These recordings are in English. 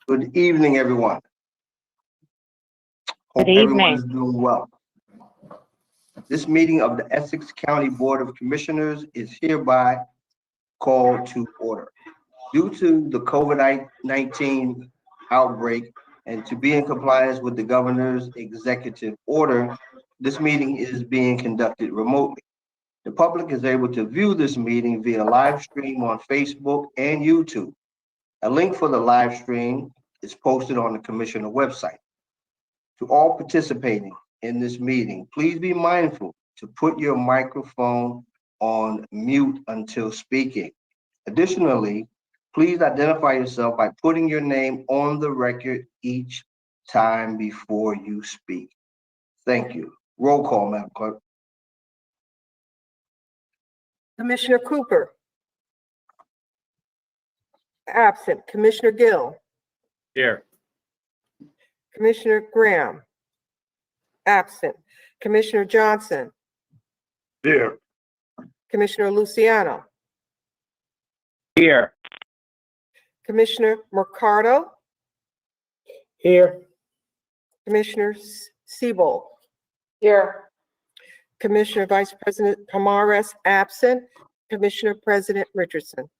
Good evening, everyone. Hope Good everyone evening. is doing well. This meeting of the Essex County Board of Commissioners is hereby called to order. Due to the COVID-19 outbreak and to be in compliance with the governor's executive order, this meeting is being conducted remotely. The public is able to view this meeting via live stream on Facebook and YouTube. A link for the live stream is posted on the Commissioner website. To all participating in this meeting, please be mindful to put your microphone on mute until speaking. Additionally, please identify yourself by putting your name on the record each time before you speak. Thank you. Roll call, Madam Clerk. Commissioner Cooper. Absent. Commissioner Gill. Here. Commissioner Graham. Absent. Commissioner Johnson. Here. Commissioner Luciano. Here. Commissioner Mercado. Here. Commissioner Siebold. Here. Commissioner Vice President Pomares, absent. Commissioner President Richardson.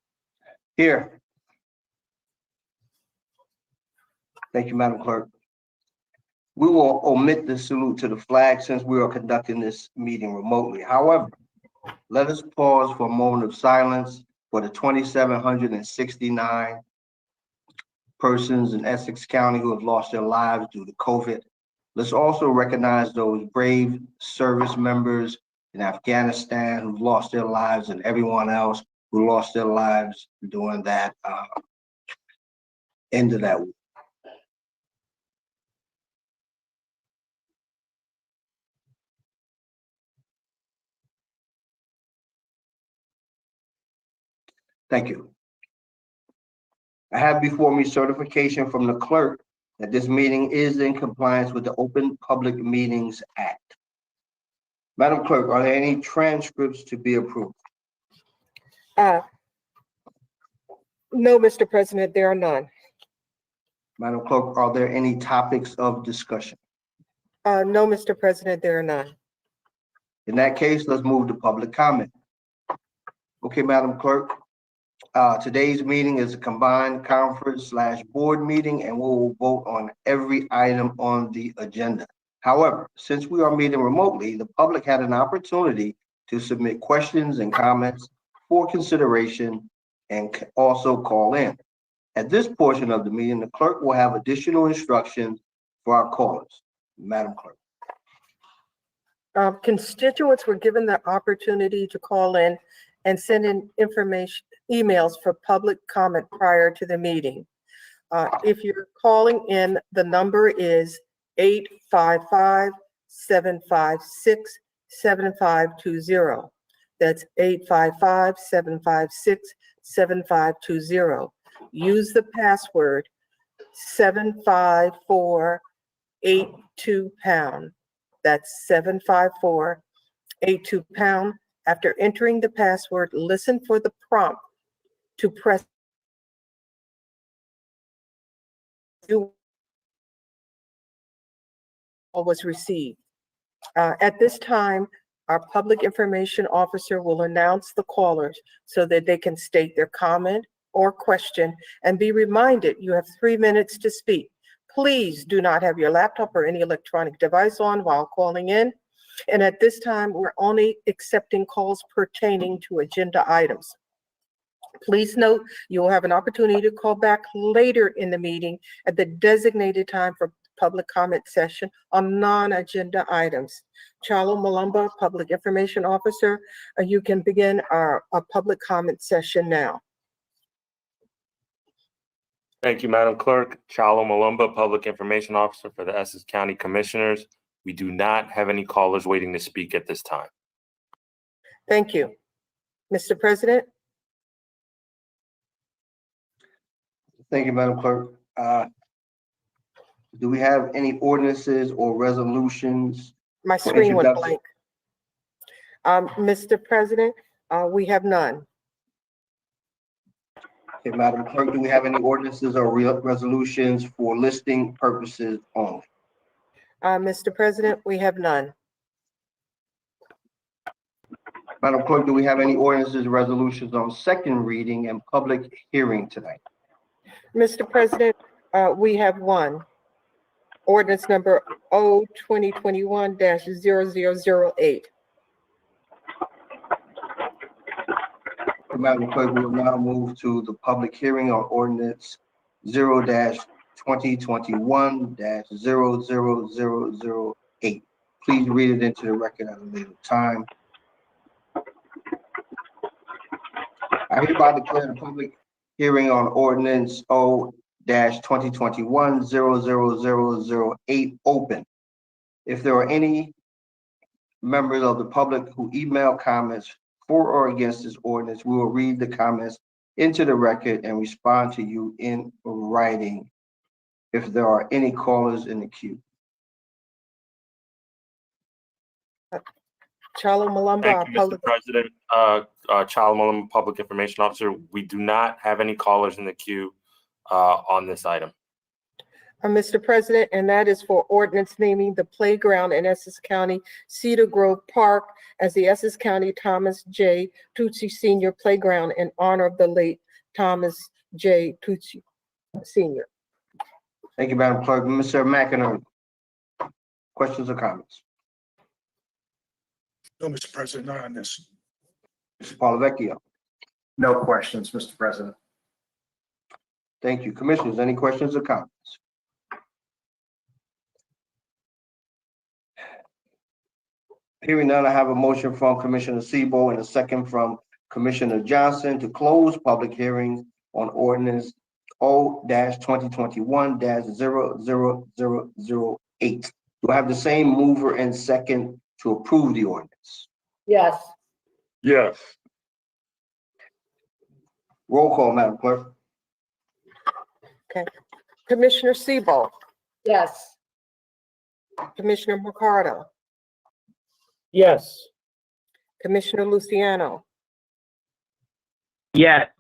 Here. Thank you, Madam Clerk. We will omit the salute to the flag since we are conducting this meeting remotely. However, let us pause for a moment of silence for the 2,769 persons in Essex County who have lost their lives due to COVID. Let's also recognize those brave service members in Afghanistan who lost their lives and everyone else who lost their lives during that end of that week. Thank you. I have before me certification from the clerk that this meeting is in compliance with the Open Public Meetings Act. Madam Clerk, are there any transcripts to be approved? No, Mr. President, there are none. Madam Clerk, are there any topics of discussion? No, Mr. President, there are none. In that case, let's move to public comment. Okay, Madam Clerk, today's meeting is a combined conference/board meeting, and we will vote on every item on the agenda. However, since we are meeting remotely, the public had an opportunity to submit questions and comments for consideration and also call in. At this portion of the meeting, the clerk will have additional instructions for our callers. Madam Clerk. Constituents were given the opportunity to call in and send in emails for public comment prior to the meeting. If you're calling in, the number is 855-756-7520. That's 855-756-7520. Use the password 75482#. That's 75482#. After entering the password, listen for the prompt to press was received. At this time, our public information officer will announce the callers so that they can state their comment or question and be reminded you have 3 minutes to speak. Please do not have your laptop or any electronic device on while calling in. And at this time, we're only accepting calls pertaining to agenda items. Please note, you will have an opportunity to call back later in the meeting at the designated time for public comment session on non-agenda items. Chalo Malumba, Public Information Officer, you can begin our public comment session now. Thank you, Madam Clerk. Chalo Malumba, Public Information Officer for the Essex County Commissioners. We do not have any callers waiting to speak at this time. Thank you. Mr. President? Thank you, Madam Clerk. Do we have any ordinances or resolutions? My screen went blank. Mr. President, we have none. Okay, Madam Clerk, do we have any ordinances or resolutions for listing purposes only? Mr. President, we have none. Madam Clerk, do we have any ordinances or resolutions on second reading and public hearing tonight? Mr. President, we have one. Ordinance number O-2021-0008. Madam Clerk, we will now move to the public hearing on ordinance 0-2021-00008. Please read it into the record at a later time. I hereby declare the public hearing on ordinance O-2021-00008 open. If there are any members of the public who email comments for or against this ordinance, we will read the comments into the record and respond to you in writing if there are any callers in the queue. Chalo Malumba, our Thank you, Mr. public. President. Chalo Malumba, Public Information Officer. We do not have any callers in the queue on this item. Mr. President, and that is for ordinance naming the playground in Essex County Cedar Grove Park as the Essex County Thomas J. Tucci Senior Playground in honor of the late Thomas J. Tucci Senior. Thank you, Madam Clerk. Mr. McInerney, questions or comments? No, Mr. President, not on this. Mr. Paulavecchio. No questions, Mr. President. Thank you. Commissioners, any questions or comments? Hearing none, I have a motion from Commissioner Sebo and a second from Commissioner Johnson to close public hearings on ordinance O-2021-00008. Do I have the same mover and second to approve the ordinance? Yes. Yes. Roll call, Madam Clerk. Commissioner Sebo, Yes. Commissioner Mercado, Yes. Commissioner Luciano, Yes.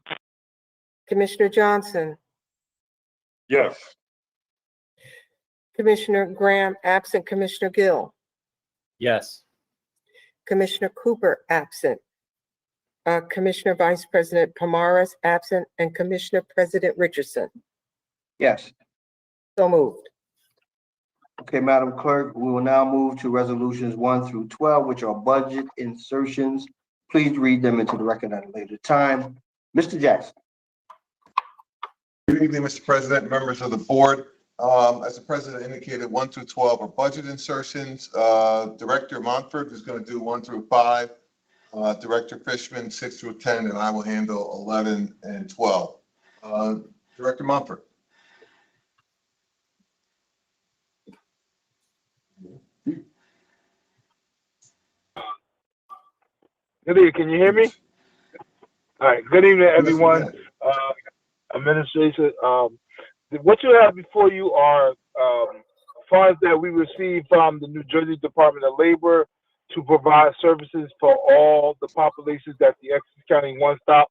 Commissioner Johnson, Yes. Commissioner Graham, absent. Commissioner Gill, Yes. Commissioner Cooper, absent. Commissioner Vice President Pomares, absent, and Commissioner President Richardson. Yes. So moved. Okay, Madam Clerk, we will now move to resolutions 1 through 12, which are budget insertions. Please read them into the record at a later time. Mr. Jackson. Good evening, Mr. President, members of the board. As the president indicated, 1 through 12 are budget insertions. Director Montford is going to do 1 through 5. Director Fishman, 6 through 10, and I will handle 11 and 12. Director Montford. Good evening. Can you hear me? All right. Good evening, everyone. Administration. What you have before you are funds that we received from the New Jersey Department of Labor to provide services for all the populations that the Essex County One Stop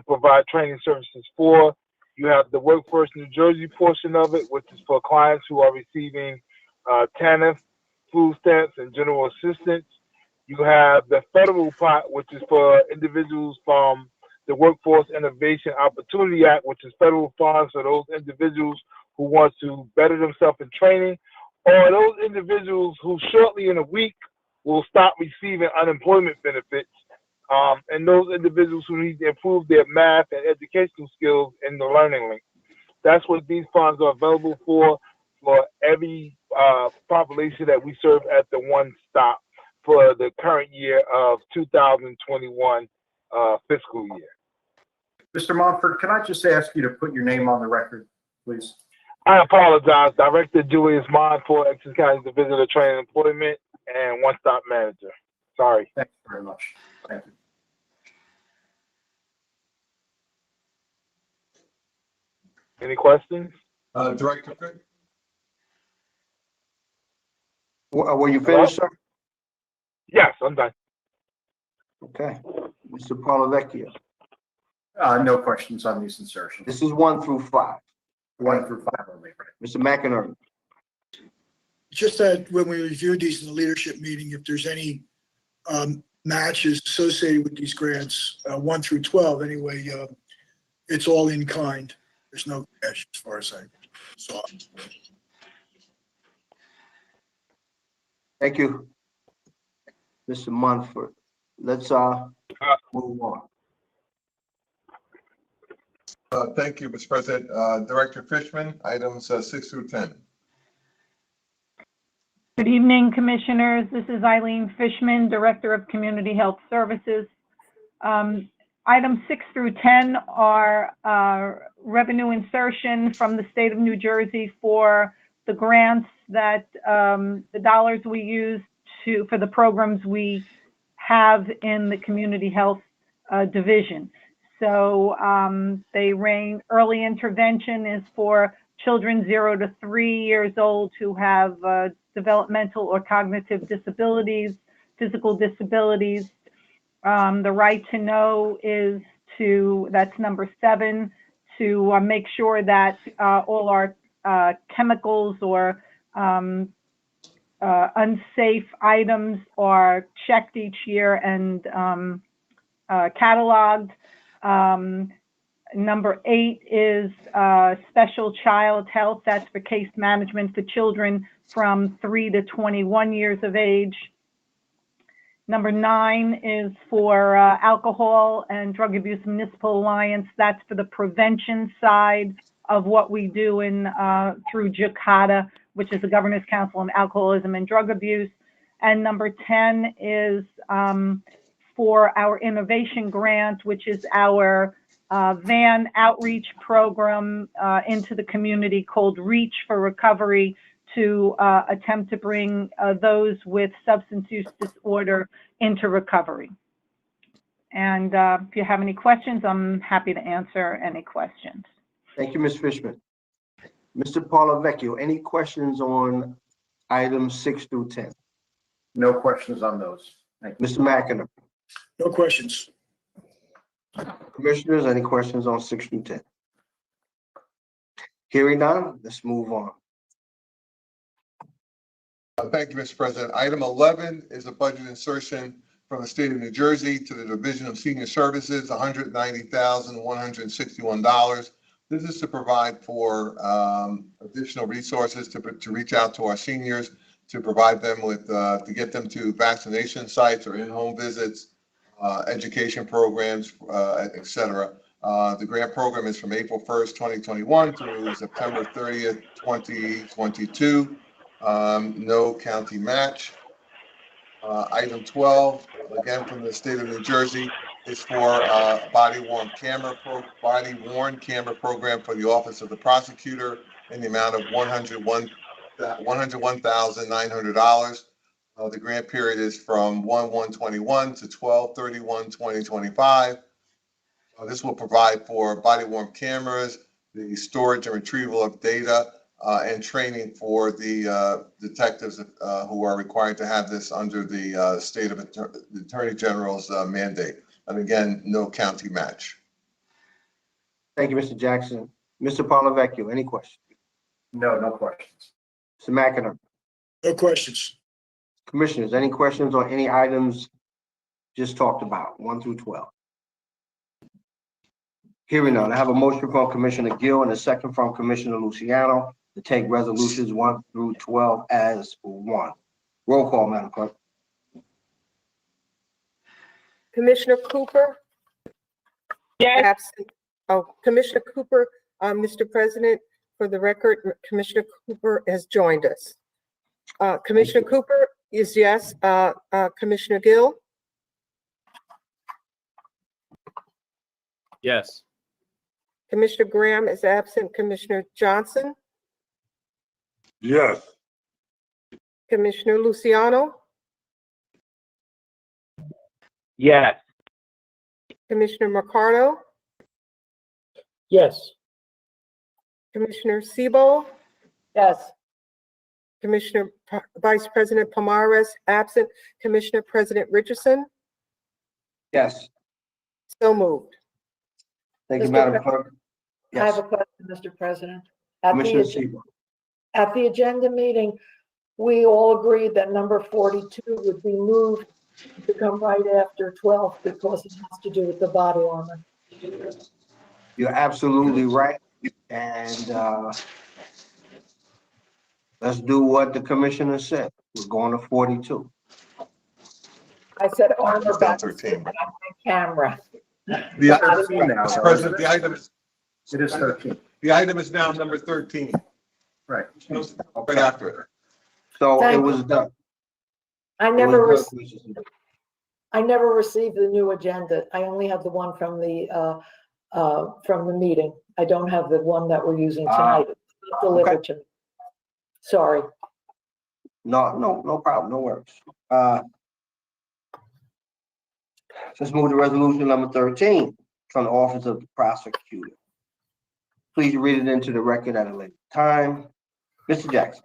provide training services for. You have the Workforce New Jersey portion of it, which is for clients who are receiving TANF, food stamps, and general assistance. You have the federal pot, which is for individuals from the Workforce Innovation Opportunity Act, which is federal funds for those individuals who want to better themselves in training, or those individuals who shortly in a week will stop receiving unemployment benefits, and those individuals who need to improve their math and educational skills in the learning link. That's what these funds are available for every population that we serve at the One Stop for the current year of 2021 fiscal year. Mr. Montford, can I just ask you to put your name on the record, please? I apologize. Director Julius Mond for Essex County Division of Training and Employment and One Stop Manager. Sorry. Thank you very much. Thank you. Any questions? Director Fishman. Were you finished, sir? Yes, I'm done. Okay. Mr. Paulavecchio. No questions on these insertions. This is 1 through 5. 1 through 5 only. Mr. McInerney. Just that when we reviewed these in the leadership meeting, if there's any matches associated with these grants, 1 through 12 anyway, it's all in kind. There's no cash as far as I saw. Thank you, Mr. Munford. Let's move on. Thank you, Mr. President. Director Fishman, items 6 through 10. Good evening, Commissioners. This is Eileen Fishman, Director of Community Health Services. Items 6 through 10 are revenue insertion from the state of New Jersey for the grants that the dollars we use for the programs we have in the community health division. So they range. Early intervention is for children 0 to 3 years old who have developmental or cognitive disabilities, physical disabilities. The right to know is that's number 7, to make sure that all our chemicals or unsafe items are checked each year and cataloged. Number 8 is special child health. That's for case management for children from 3 to 21 years of age. Number 9 is for Alcohol and Drug Abuse Municipal Alliance. That's for the prevention side of what we do through JCATA, which is the Governor's Council on Alcoholism and Drug Abuse. And number 10 is for our innovation grant, which is our van outreach program into the community called Reach for Recovery, to attempt to bring those with substance use disorder into recovery. And if you have any questions, I'm happy to answer any questions. Thank you, Ms. Fishman. Mr. Paulavecchio, any questions on items 6 through 10? No questions on those. Thank you. Mr. McInerney. No questions. Commissioners, any questions on 6 through 10? Hearing none, let's move on. Thank you, Mr. President. Item 11 is a budget insertion from the state of New Jersey to the Division of Senior Services, $190,161. This is to provide for additional resources to reach out to our seniors, to provide them with, to get them to vaccination sites or in-home visits, education programs, et cetera. The grant program is from April 1st, 2021 through September 30th, 2022. No county match. Item 12, again from the state of New Jersey, is for body-worn camera program for the Office of the Prosecutor in the amount of $101,900. The grant period is from 1/1/21 to 12/31/2025. This will provide for body-worn cameras, the storage and retrieval of data, and training for the detectives who are required to have this under the state of the Attorney General's mandate. And again, no county match. Thank you, Mr. Jackson. Mr. Paulavecchio, any questions? No questions. Mr. McInerney. No questions. Commissioners, any questions on any items just talked about, 1 through 12? Hearing none, I have a motion from Commissioner Gill and a second from Commissioner Luciano to take resolutions 1 through 12 as one. Roll call, Madam Clerk. Commissioner Cooper? Yes. Absent. Oh, Commissioner Cooper, Mr. President, for the record, Commissioner Cooper has joined us. Commissioner Cooper is yes. Commissioner Gill? Yes. Commissioner Graham is absent. Commissioner Johnson? Yes. Commissioner Luciano? Yes. Commissioner Mercado? Yes. Commissioner Sebo? Yes. Commissioner Vice President Pomares absent. Commissioner President Richardson? Yes. So moved. Thank you, Mr. Madam Clerk. I have Yes, a question, Mr. President. At Commissioner the, Siebel. at the agenda meeting, we all agreed that number 42 would be moved to come right after 12 because it has to do with the body armor. You're absolutely right. And let's do what the commissioner said. We're going to 42. I said armor It's down back to 13. my camera. The It's 13 now, Mr. though, President, isn't the item, It is 13, the item is now number 13, right. right after it. So it Thank was done. I It never, was rec- done, Commissioner Siebel. I never received the new agenda. I only have the one from the meeting. I don't have the one that we're using tonight. It's not delivered to me. Sorry. No problem, no worries. Let's move to resolution number 13 from the Office of the Prosecutor. Please read it into the record at a later time. Mr. Jackson.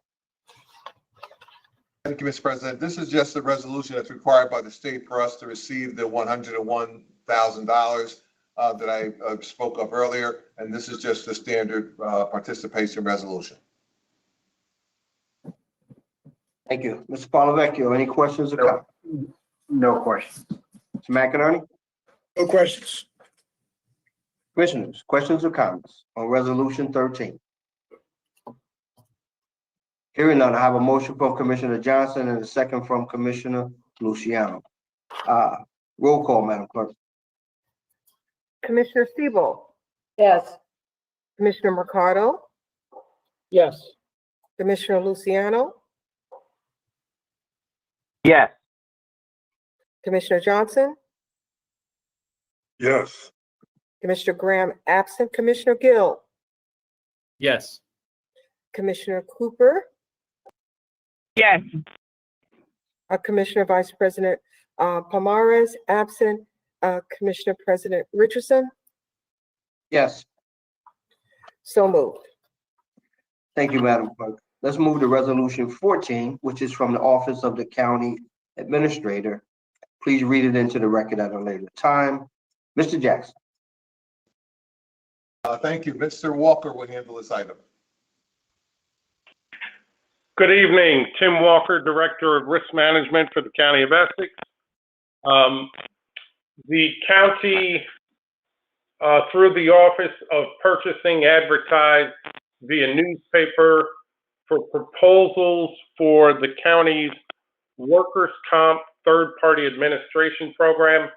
Thank you, Mr. President. This is just a resolution that's required by the state for us to receive the $101,000 that I spoke of earlier, and this is just a standard participation resolution. Thank you. Mr. Polavecchio, any questions or comments? No question. Mr. McInerney? No questions. Commissioners, questions or comments on resolution 13? Hearing none, I have a motion from Commissioner Johnson and a second from Commissioner Luciano. Roll call, Madam Clerk. Commissioner Siebel, Yes. Commissioner Mercado, Yes. Commissioner Luciano, Yes. Commissioner Johnson, Yes. Commissioner Graham absent, Commissioner Gill, Yes. Commissioner Cooper, Yes. Commissioner Vice President Pomares absent, Commissioner President Richardson, Yes. so moved. Thank you, Madam Clerk. Let's move to resolution 14, which is from the Office of the County Administrator. Please read it into the record at a later time. Mr. Jackson. Thank you. Mr. Walker will handle this item. Good evening, Tim Walker, Director of Risk Management for the County of Essex. The county, through the Office of Purchasing, advertised via newspaper for proposals for the county's workers' comp third-party administration program.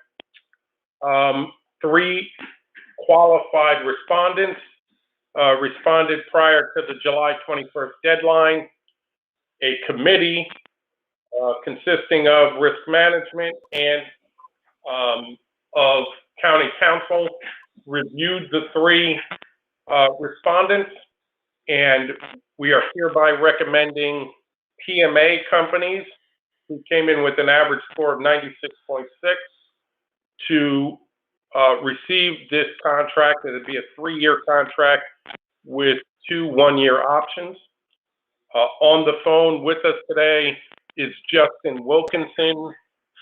3 qualified respondents responded prior to the July 21st deadline. A committee consisting of risk management and of county council reviewed the 3 respondents, and we are hereby recommending PMA companies who came in with an average score of 96.6 to receive this contract. It'd be a 3-year contract with 2 one-year options. On the phone with us today is Justin Wilkinson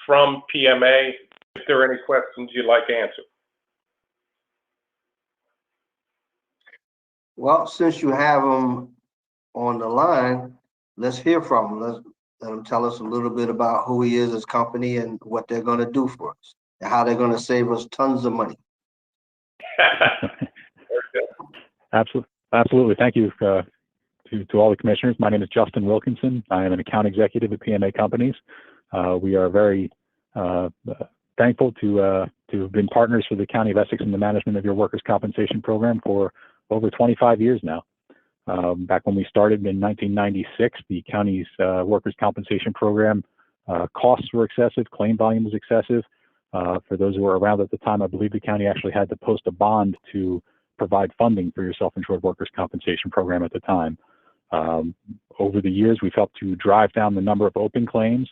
from PMA. If there are any questions you'd like answered. Well, since you have him on the line, let's hear from him. Let him tell us a little bit about who he is, his company, and what they're going to do for us, and how they're going to save us tons of money. Absolutely. Thank you to all the commissioners. My name is Justin Wilkinson. I am an account executive at PMA Companies. We are very thankful to have been partners for the County of Essex in the management of your workers' compensation program for over 25 years now. Back when we started in 1996, the county's workers' compensation program costs were excessive, claim volume was excessive. For those who were around at the time, I believe the county actually had to post a bond to provide funding for your self-insured workers' compensation program at the time. Over the years, we've helped to drive down the number of open claims,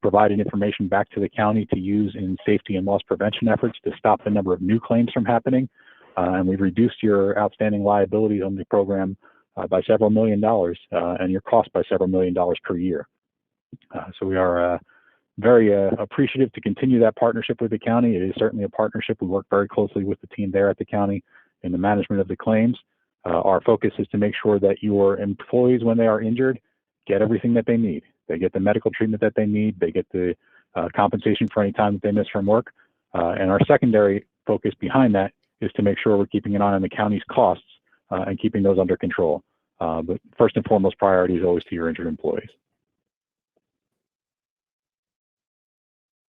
providing information back to the county to use in safety and loss prevention efforts to stop the number of new claims from happening. And we've reduced your outstanding liabilities on the program by several $1 million and your cost by several $1 million per year. So we are very appreciative to continue that partnership with the county. It is certainly a partnership. We work very closely with the team there at the county in the management of the claims. Our focus is to make sure that your employees, when they are injured, get everything that they need. They get the medical treatment that they need. They get the compensation for any time that they miss from work. And our secondary focus behind that is to make sure we're keeping an eye on the county's costs and keeping those under control. But first and foremost priority is always to your injured employees.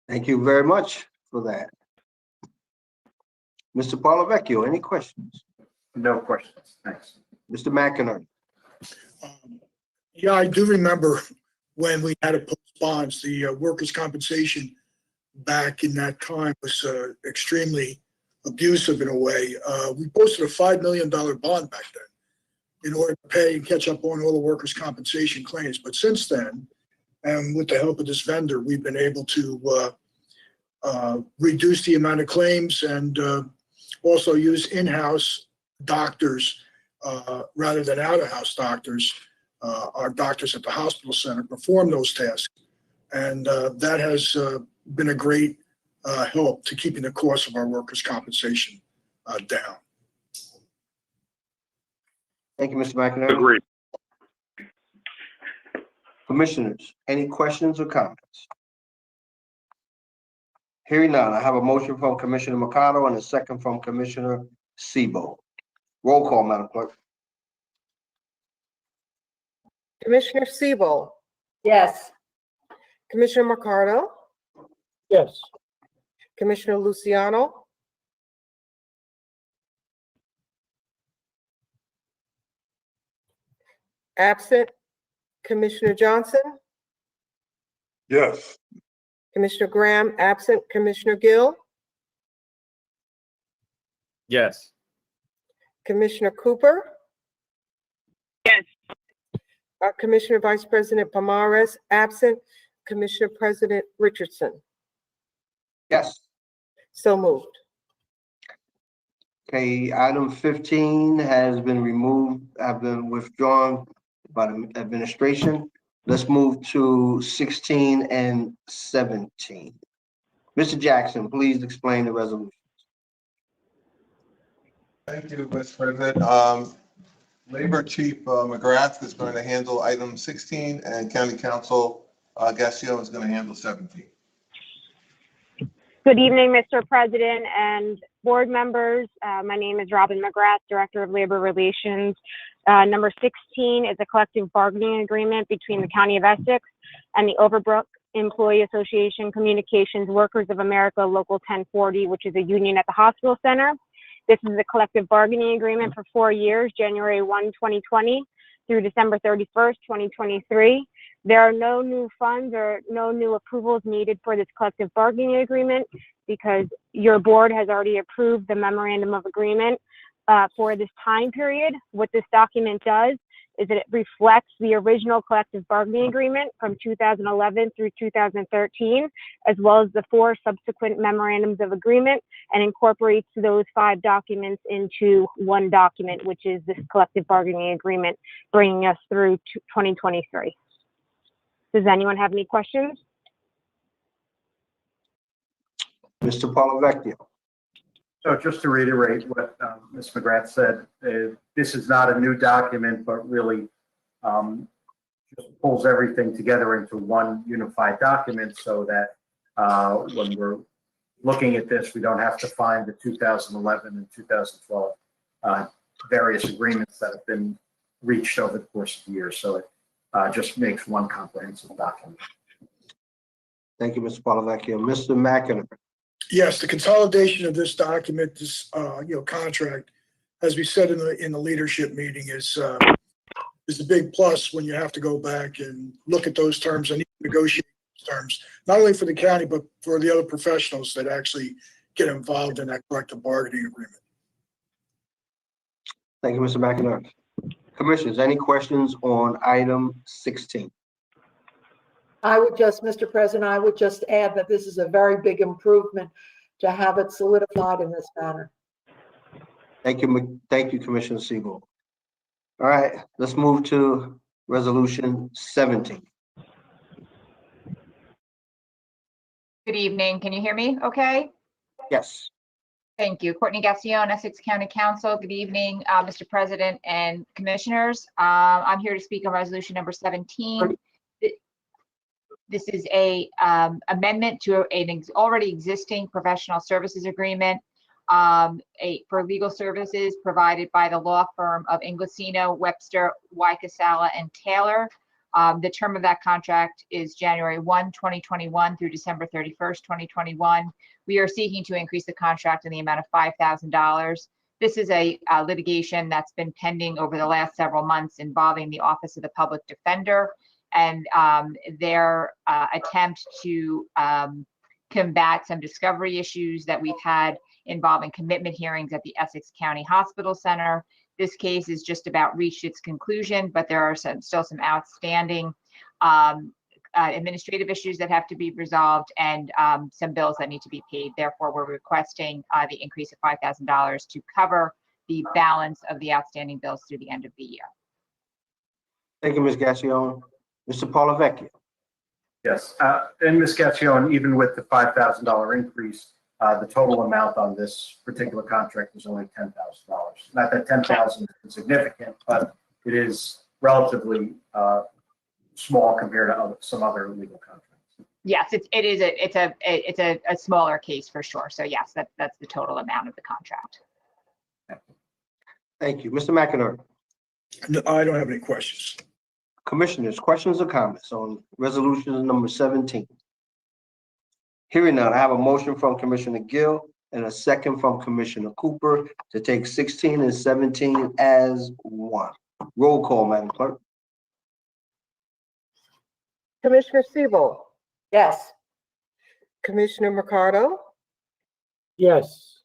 Thank you very much for that. Mr. Polavecchio, any questions? No questions. Thanks. Mr. McInerney? Yeah, I do remember when we had to post bonds, the workers' compensation back in that time was extremely abusive in a way. We posted a $5 million bond back then in order to pay and catch up on all the workers' compensation claims. But since then, and with the help of this vendor, we've been able to reduce the amount of claims and also use in-house doctors rather than out-of-house doctors. Our doctors at the hospital center perform those tasks. And that has been a great help to keeping the cost of our workers' compensation down. Thank you, Mr. McInerney. Agreed. Commissioners, any questions or comments? Hearing none, I have a motion from Commissioner Mercado and a second from Commissioner Sebo. Roll call, Madam Clerk. Commissioner Sebo, Yes. Commissioner Mercado, Yes. Commissioner Luciano, absent Commissioner Johnson, Yes. Commissioner Graham, absent Commissioner Gill, Yes. Commissioner Cooper, Yes. Commissioner Vice President Pomares, absent Commissioner President Richardson. Yes. So moved. Okay, item 15 has been removed, have been withdrawn by the administration. Let's move to 16 and 17. Mr. Jackson, please explain the resolution. Thank you, Mr. President. Labor Chief McGrath is going to handle item 16, and County Counsel Gassion is going to handle 17. Good evening, Mr. President and board members. My name is Robin McGrath, Director of Labor Relations. Number 16 is a collective bargaining agreement between the County of Essex and the Overbrook Employee Association Communications Workers of America Local 1040, which is a union at the hospital center. This is a collective bargaining agreement for 4 years, January 1, 2020 through December 31st, 2023. There are no new funds or no new approvals needed for this collective bargaining agreement because your board has already approved the memorandum of agreement for this time period. What this document does is that it reflects the original collective bargaining agreement from 2011 through 2013, as well as the 4 subsequent memorandums of agreement, and incorporates those 5 documents into one document, which is this collective bargaining agreement, bringing us through 2023. Does anyone have any questions? Mr. Polavecchio. So just to reiterate what Ms. McGrath said, this is not a new document, but really just pulls everything together into one unified document so that when we're looking at this, we don't have to find the 2011 and 2012 various agreements that have been reached over the course of the year. So it just makes one comprehensive document. Thank you, Mr. Polavecchio. Mr. McInerney. Yes, the consolidation of this document, this contract, as we said in the leadership meeting, is a big plus when you have to go back and look at those terms and negotiate those terms, not only for the county but for the other professionals that actually get involved in that collective bargaining agreement. Thank you, Mr. McInerney. Commissioners, any questions on item 16? I would just, Mr. President, I would just add that this is a very big improvement to have it solidified in this manner. Thank you, Commissioner Sebo. All right, let's move to resolution 17. Good evening. Can you hear me okay? Yes. Thank you. Courtney Gassion, Essex County Council. Good evening, Mr. President and Commissioners. I'm here to speak on resolution number 17. This is a amendment to an already existing professional services agreement for legal services provided by the law firm of Inglesino, Webster, Wycasala, and Taylor. The term of that contract is January 1, 2021 through December 31st, 2021. We are seeking to increase the contract in the amount of $5,000. This is a litigation that's been pending over the last several months involving the Office of the Public Defender and their attempt to combat some discovery issues that we've had involving commitment hearings at the Essex County Hospital Center. This case has just about reached its conclusion, but there are still some outstanding administrative issues that have to be resolved and some bills that need to be paid. Therefore, we're requesting the increase of $5,000 to cover the balance of the outstanding bills through the end of the year. Thank you, Ms. Gassion. Mr. Paulavecchia. Yes, and Ms. Gassion, even with the $5,000 increase, the total amount on this particular contract is only $10,000. Not that $10,000 is significant, but it is relatively small compared to some other legal contracts. Yes, it's a smaller case for sure. So yes, that's the total amount of the contract. Thank you. Mr. McInerney. No, I don't have any questions. Commissioners, questions or comments on resolution number 17? Hearing none, I have a motion from Commissioner Gill and a second from Commissioner Cooper to take 16 and 17 as one. Roll call, Madam Clerk. Commissioner Siebel, Yes. Commissioner Mercado, Yes.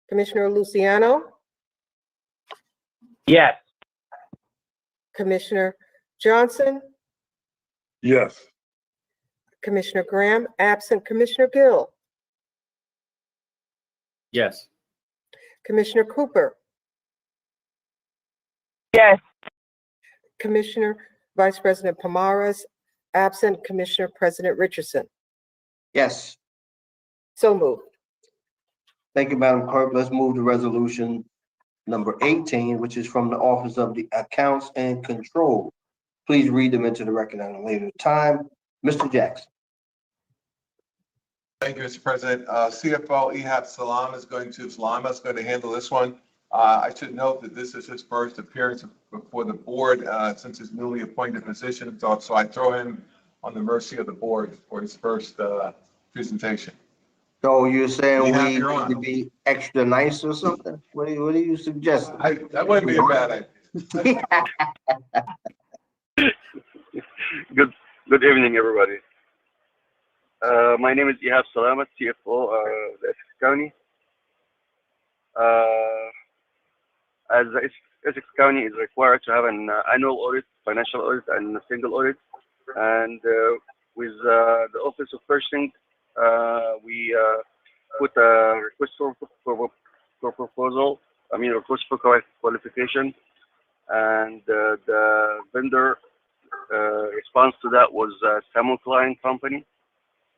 Commissioner Luciano, Yes. Commissioner Johnson, Yes. Commissioner Graham, absent Commissioner Gill, Yes. Commissioner Cooper, Yes. Commissioner Vice President Pomares, absent Commissioner President Richardson. Yes. So moved. Thank you, Madam Clerk. Let's move to resolution number 18, which is from the Office of the Accounts and Control. Please read them into the record at a later time. Mr. Jackson. Thank you, Mr. President. CFO Ehab Salama is going to handle this one. I should note that this is his first appearance before the board since his newly appointed position. So I throw him on the mercy of the board for his first presentation. So you're saying Ehab, we you're on. need to be extra nice or something? What are you suggesting? That wouldn't be a bad idea. Good evening, everybody. My name is Ehab Salamat, CFO of Essex County. As Essex County is required to have an annual audit, financial audit, and a single audit, and with the Office of Purchasing, we put a request for proposal. Request for qualification, and the vendor response to that was Samuel Klein Company,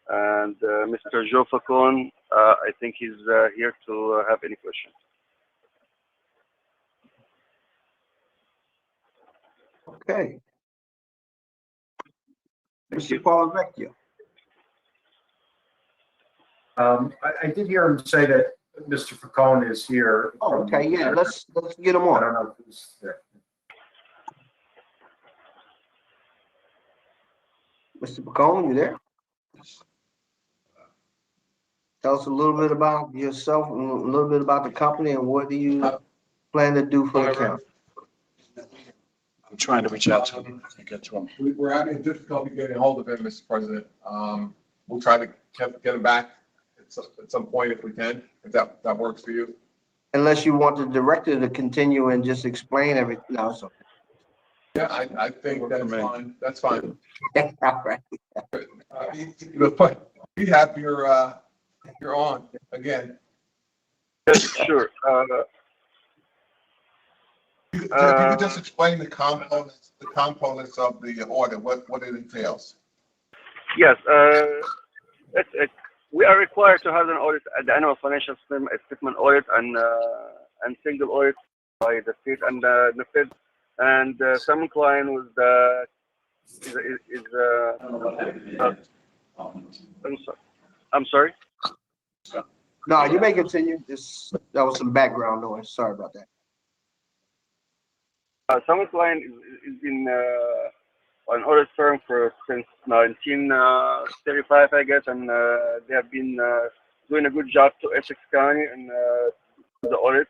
and Mr. Joe Facon. I think he's here to have any questions. Okay. Mr. Paulavecchia. I did hear him say that Mr. Facone is here. Oh, okay, yeah, let's get him I on. don't know if he's there. Mr. Bacone, you there? Tell us a little bit about yourself, and a little bit about the company, and what do you plan to do for the county? I'm trying to reach out to him and get to him. We're having difficulty getting hold of him, Mr. President. We'll try to get him back at some point if we can, if that works for you. Unless you want the director to continue and just explain everything. No, it's okay. Yeah, I think that's fine. That's fine. All right. We have you're on again. Sure. If you could just explain the components of the audit, what it entails. Yes, we are required to have an audit, the annual financial statement audit and single audit by the state and the Fed. And some client was I'm sorry. No, you may continue. That was some background noise. Sorry about that. Some client is in an audit firm since 1935, I guess, and they have been doing a good job to Essex County and the audit.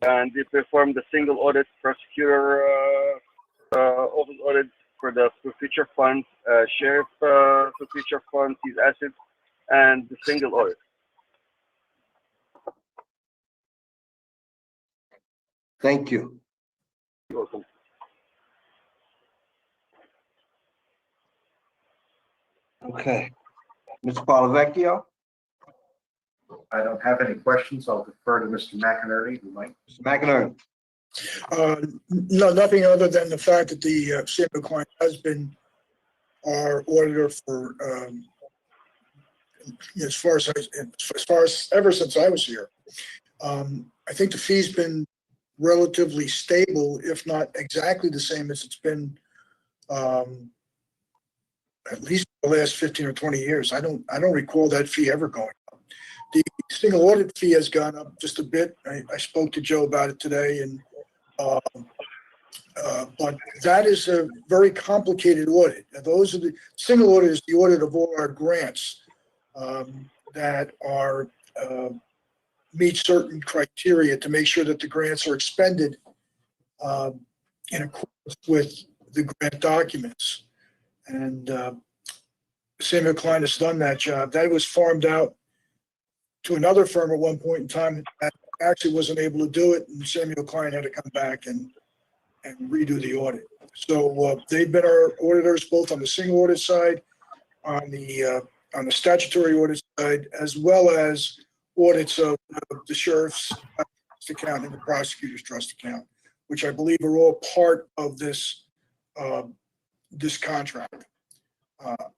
And they performed the single audit, prosecutor office audit for the future funds, sheriff for future funds, his assets, and the single audit. Thank you. You're welcome. Okay. Mr. Polavecchio? I don't have any questions. I'll defer to Mr. McInerney, who might. Mr. McInerney? No, nothing other than the fact that the Samuel Klein has been our auditor for as far as ever since I was here. I think the fee's been relatively stable, if not exactly the same as it's been at least the last 15 or 20 years. I don't recall that fee ever going up. The single audit fee has gone up just a bit. I spoke to Joe about it today, and but that is a very complicated audit. Those are the single audit is the audit of all our grants that are meet certain criteria to make sure that the grants are expended in accordance with the grant documents. And Samuel Klein has done that job. That was farmed out to another firm at one point in time that actually wasn't able to do it, and Samuel Klein had to come back and redo the audit. So they've been our auditors both on the single audit side, on the statutory audit side, as well as audits of the sheriff's trust account and the prosecutor's trust account, which I believe are all part of this this contract.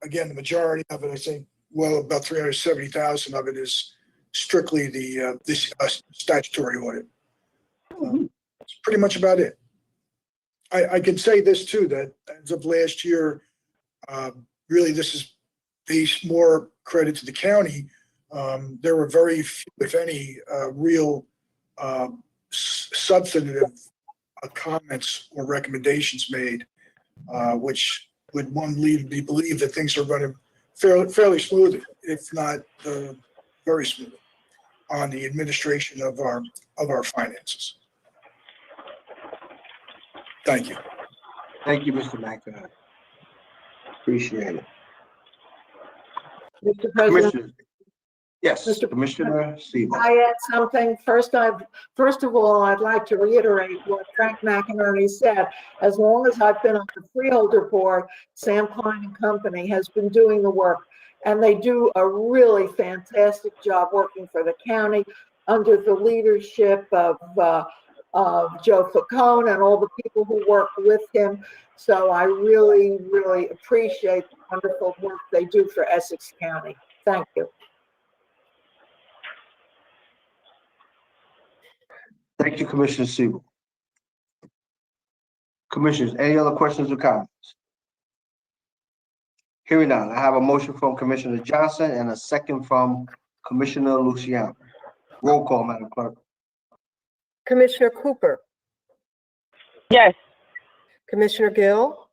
Again, the majority of it, I think, well, about 370,000 of it is strictly the this statutory audit. That's pretty much about it. I can say this too, that as of last year, really this is based more credit to the county. There were very few, if any, real substantive comments or recommendations made, which would one lead to believe that things are running fairly smoothly, if not very smoothly, on the administration of our finances. Thank you. Thank you, Mr. McInerney. Appreciate it. Mr. President. Commissioner? Yes, Commissioner Siebel. I add something. First of all, I'd like to reiterate what Frank McInerney said. As long as I've been on the freeholder board, Sam Klein and Company has been doing the work, and they do a really fantastic job working for the county under the leadership of Joe Facone and all the people who work with him. So I really, really appreciate the wonderful work they do for Essex County. Thank you. Thank you, Commissioner Siebel. Commissioners, any other questions or comments? Hearing none, I have a motion from Commissioner Johnson and a second from Commissioner Luciano. Roll call, Madam Clerk. Commissioner Cooper, Yes. Commissioner Gill,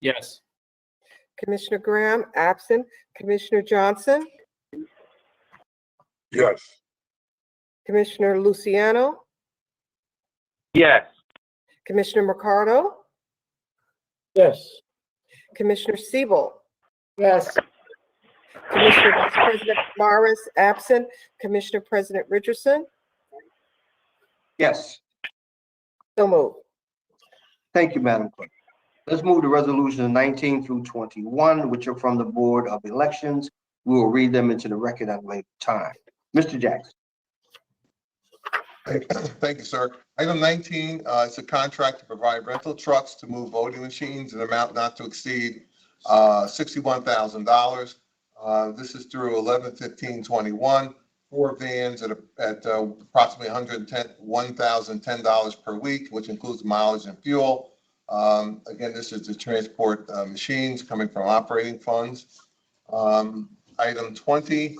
Yes. Commissioner Graham, absent. Commissioner Johnson, Yes. Commissioner Luciano, Yes. Commissioner Mercado, Yes. Commissioner Siebel, Yes. Commissioner Vice President Morris, absent. Commissioner President Richardson, Yes. so moved. Thank you, Madam Clerk. Let's move to resolutions 19 through 21, which are from the Board of Elections. We will read them into the record at a later time. Mr. Jackson. Thank you, sir. Item 19 is a contract to provide rental trucks to move voting machines in an amount not to exceed $61,000. This is through 11/15/21. 4 vans at approximately $1,010 per week, which includes mileage and fuel. Again, this is to transport machines coming from operating funds. Item 20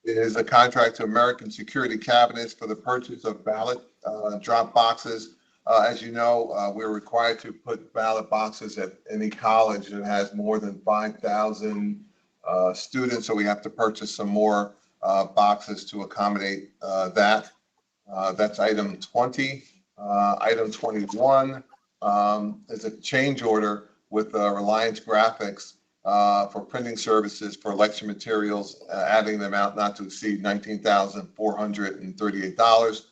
is a contract to American Security Cabinets for the purchase of ballot drop boxes. As you know, we're required to put ballot boxes at any college that has more than 5,000 students, so we have to purchase some more boxes to accommodate that. That's item 20. Item 21 is a change order with Reliance Graphics for printing services for election materials, adding the amount not to exceed $19,438.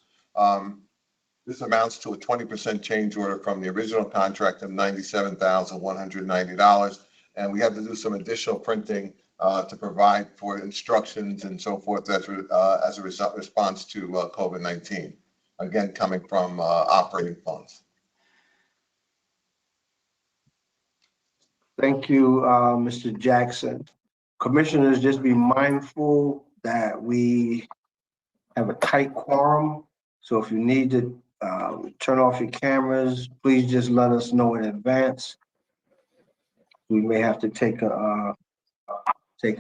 This amounts to a 20% change order from the original contract of $97,190. And we had to do some additional printing to provide for instructions and so forth as a response to COVID-19. Again, coming from operating funds. Thank you, Mr. Jackson. Commissioners, just be mindful that we have a tight quorum. So if you need to turn off your cameras, please just let us know in advance. We may have to take a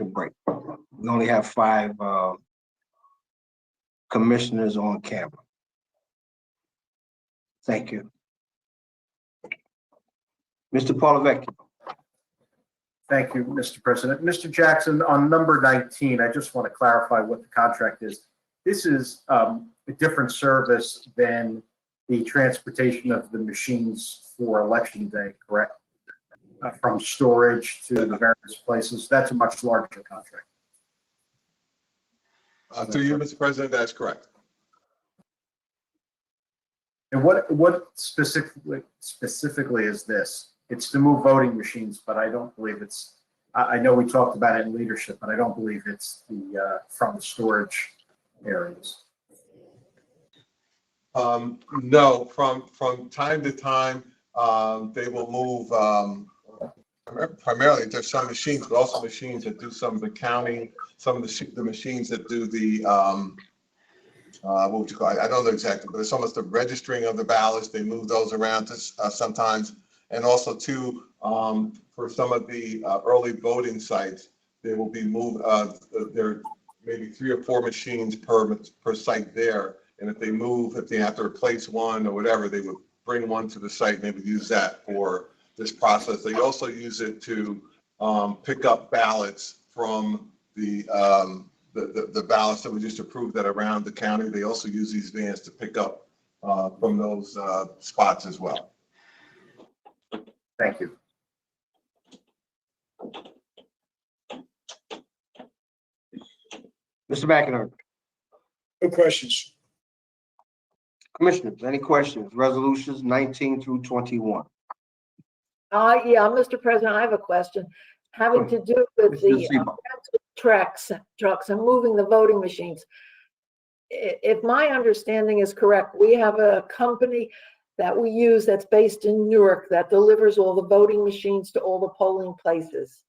break. We only have 5 commissioners on camera. Thank you. Mr. Paulovecchio. Thank you, Mr. President. Mr. Jackson, on number 19, I just want to clarify what the contract is. This is a different service than the transportation of the machines for election day, correct? From storage to the various places. That's a much larger contract. Through you, Mr. President, that's correct. And what specifically is this? It's to move voting machines, but I don't believe it's, I know we talked about it in leadership, but I don't believe it's the from the storage areas. No, from time to time, they will move, primarily there's some machines, but also machines that do some of the counting, some of the machines that do the, what would you call it? I don't know exactly, but it's almost the registering of the ballots. They move those around to, sometimes. And also too, for some of the early voting sites, they will be moved, there are maybe 3 or 4 machines per site there. And if they move, if they have to replace one or whatever, they would bring one to the site, maybe use that for this process. They also use it to pick up ballots from the ballots that we just approved that around the county. They also use these vans to pick up from those spots as well. Thank you. Mr. McInerney. No questions. Commissioners, any questions? Resolutions 19 through 21. Yeah, Mr. President, I have a question having to do with the trucks and moving the voting machines. If my understanding is correct, we have a company that we use that's based in Newark that delivers all the voting machines to all the polling places.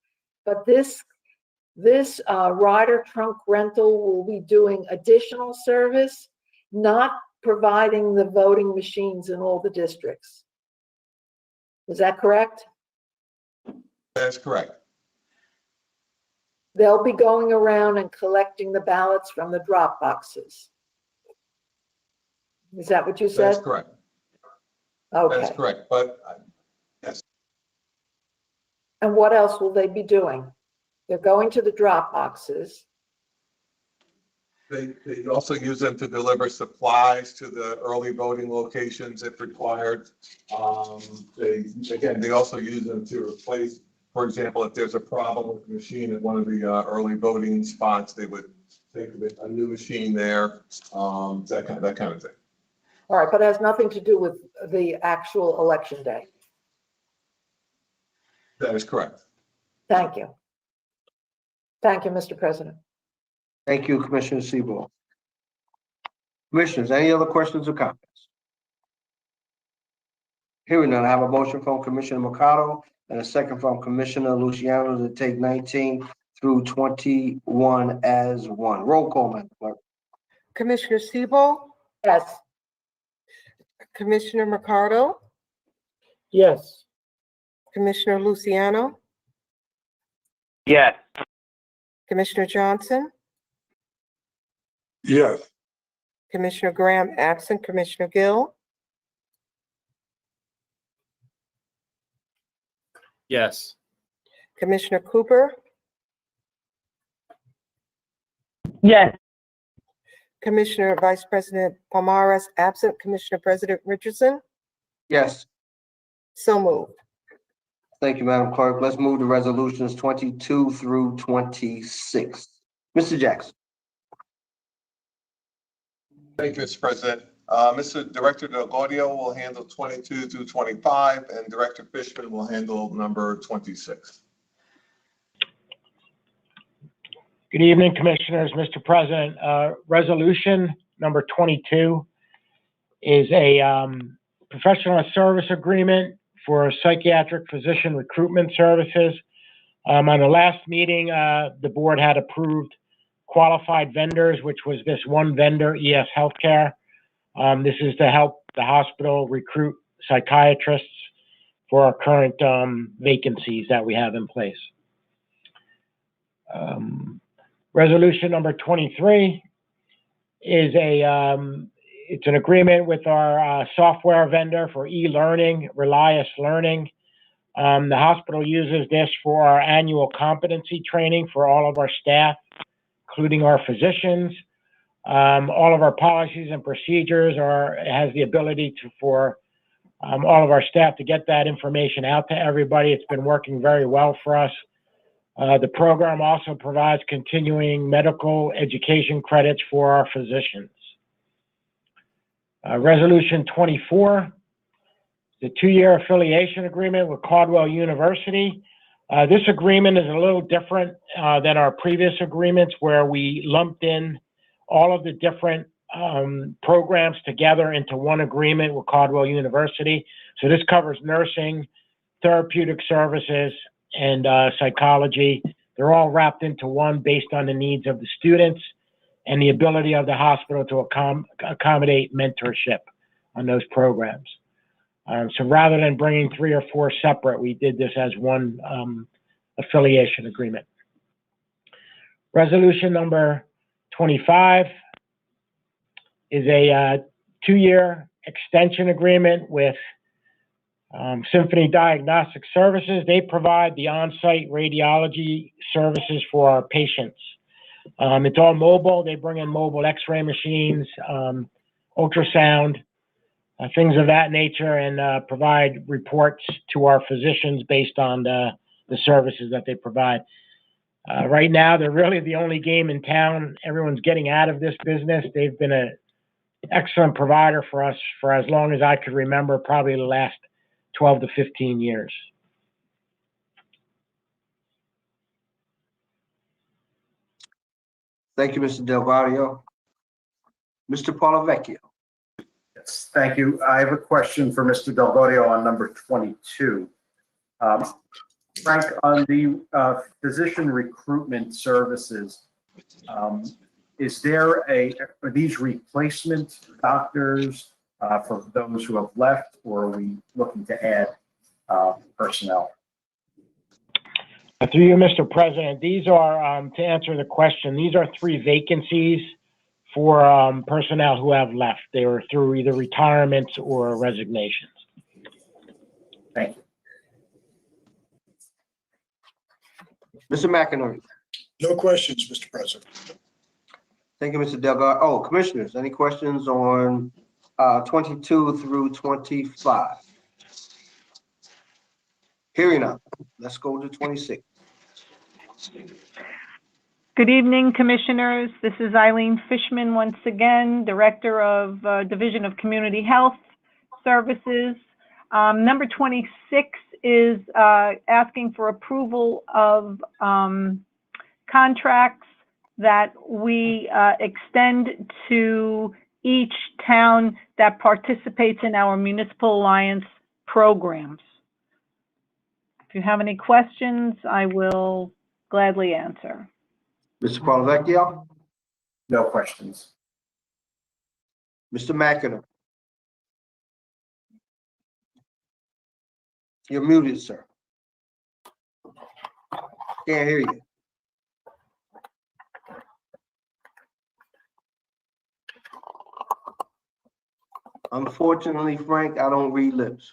But this rider trunk rental will be doing additional service, not providing the voting machines in all the districts. Is that correct? That's correct. They'll be going around and collecting the ballots from the drop boxes. Is that what you said? That's correct. Okay. That's correct, but yes. And what else will they be doing? They're going to the drop boxes. They also use them to deliver supplies to the early voting locations if required. They also use them to replace, for example, if there's a problem with the machine at one of the early voting spots, they would take a new machine there, that kind of thing. All right, but it has nothing to do with the actual election day. That is correct. Thank you. Thank you, Mr. President. Thank you, Commissioner Sebo. Commissioners, any other questions or comments? Hearing none, I have a motion from Commissioner Mercado and a second from Commissioner Luciano to take 19 through 21 as one. Roll call, Madam Clerk. Commissioner Siebel, Yes. Commissioner Mercado, Yes. Commissioner Luciano, Yes. Commissioner Johnson, Yes. Commissioner Graham absent, Commissioner Gill, Yes. Commissioner Cooper, Yes. Commissioner Vice President Palmares absent, Commissioner President Richardson. Yes. So moved. Thank you, Madam Clerk. Let's move to resolutions 22 through 26. Mr. Jackson. Thank you, Mr. President. Mr. Director DelGaudio will handle 22 through 25, and Director Fishman will handle number 26. Good evening, Commissioners. Mr. President, resolution number 22 is a professional service agreement for psychiatric physician recruitment services. On the last meeting, the board had approved qualified vendors, which was this one vendor, ES Healthcare. This is to help the hospital recruit psychiatrists for our current vacancies that we have in place. Resolution number 23 is it's an agreement with our software vendor for e-learning, Relias Learning. The hospital uses this for our annual competency training for all of our staff, including our physicians. All of our policies and procedures has the ability for all of our staff to get that information out to everybody. It's been working very well for us. The program also provides continuing medical education credits for our physicians. Resolution 24, the 2-year affiliation agreement with Caldwell University. This agreement is a little different than our previous agreements, where we lumped in all of the different programs together into one agreement with Caldwell University. So this covers nursing, therapeutic services, and psychology. They're all wrapped into one based on the needs of the students and the ability of the hospital to accommodate mentorship on those programs. So rather than bringing 3 or 4 separate, we did this as one affiliation agreement. Resolution number 25 is a 2-year extension agreement with Symphony Diagnostic Services. They provide the on-site radiology services for our patients. It's all mobile. They bring in mobile x-ray machines, ultrasound, things of that nature, and provide reports to our physicians based on the services that they provide. Right now, they're really the only game in town. Everyone's getting out of this business. They've been an excellent provider for us for as long as I could remember, probably the last 12 to 15 years. Thank you, Mr. DelGaudio. Mr. Polavecchio. Yes, thank you. I have a question for Mr. DelGaudio on number 22. Frank, on the physician recruitment services, are these replacement doctors for those who have left, or are we looking to add personnel? Through you, Mr. President, these are, to answer the question, these are 3 vacancies for personnel who have left. They were through either retirements or resignations. Thank you. Mr. McInerney. No questions, Mr. President. Thank you, Mr. DelGaudio. Oh, commissioners, any questions on 22 through 25? Hearing none, let's go to 26. Good evening, Commissioners. This is Eileen Fishman once again, Director of Division of Community Health Services. Number 26 is asking for approval of contracts that we extend to each town that participates in our Municipal Alliance programs. you have any questions, I will gladly answer. Mr. Ponvecchio, No questions. Mr. McInerney. You're muted, sir. Can't hear you. Unfortunately, Frank, I don't read lips.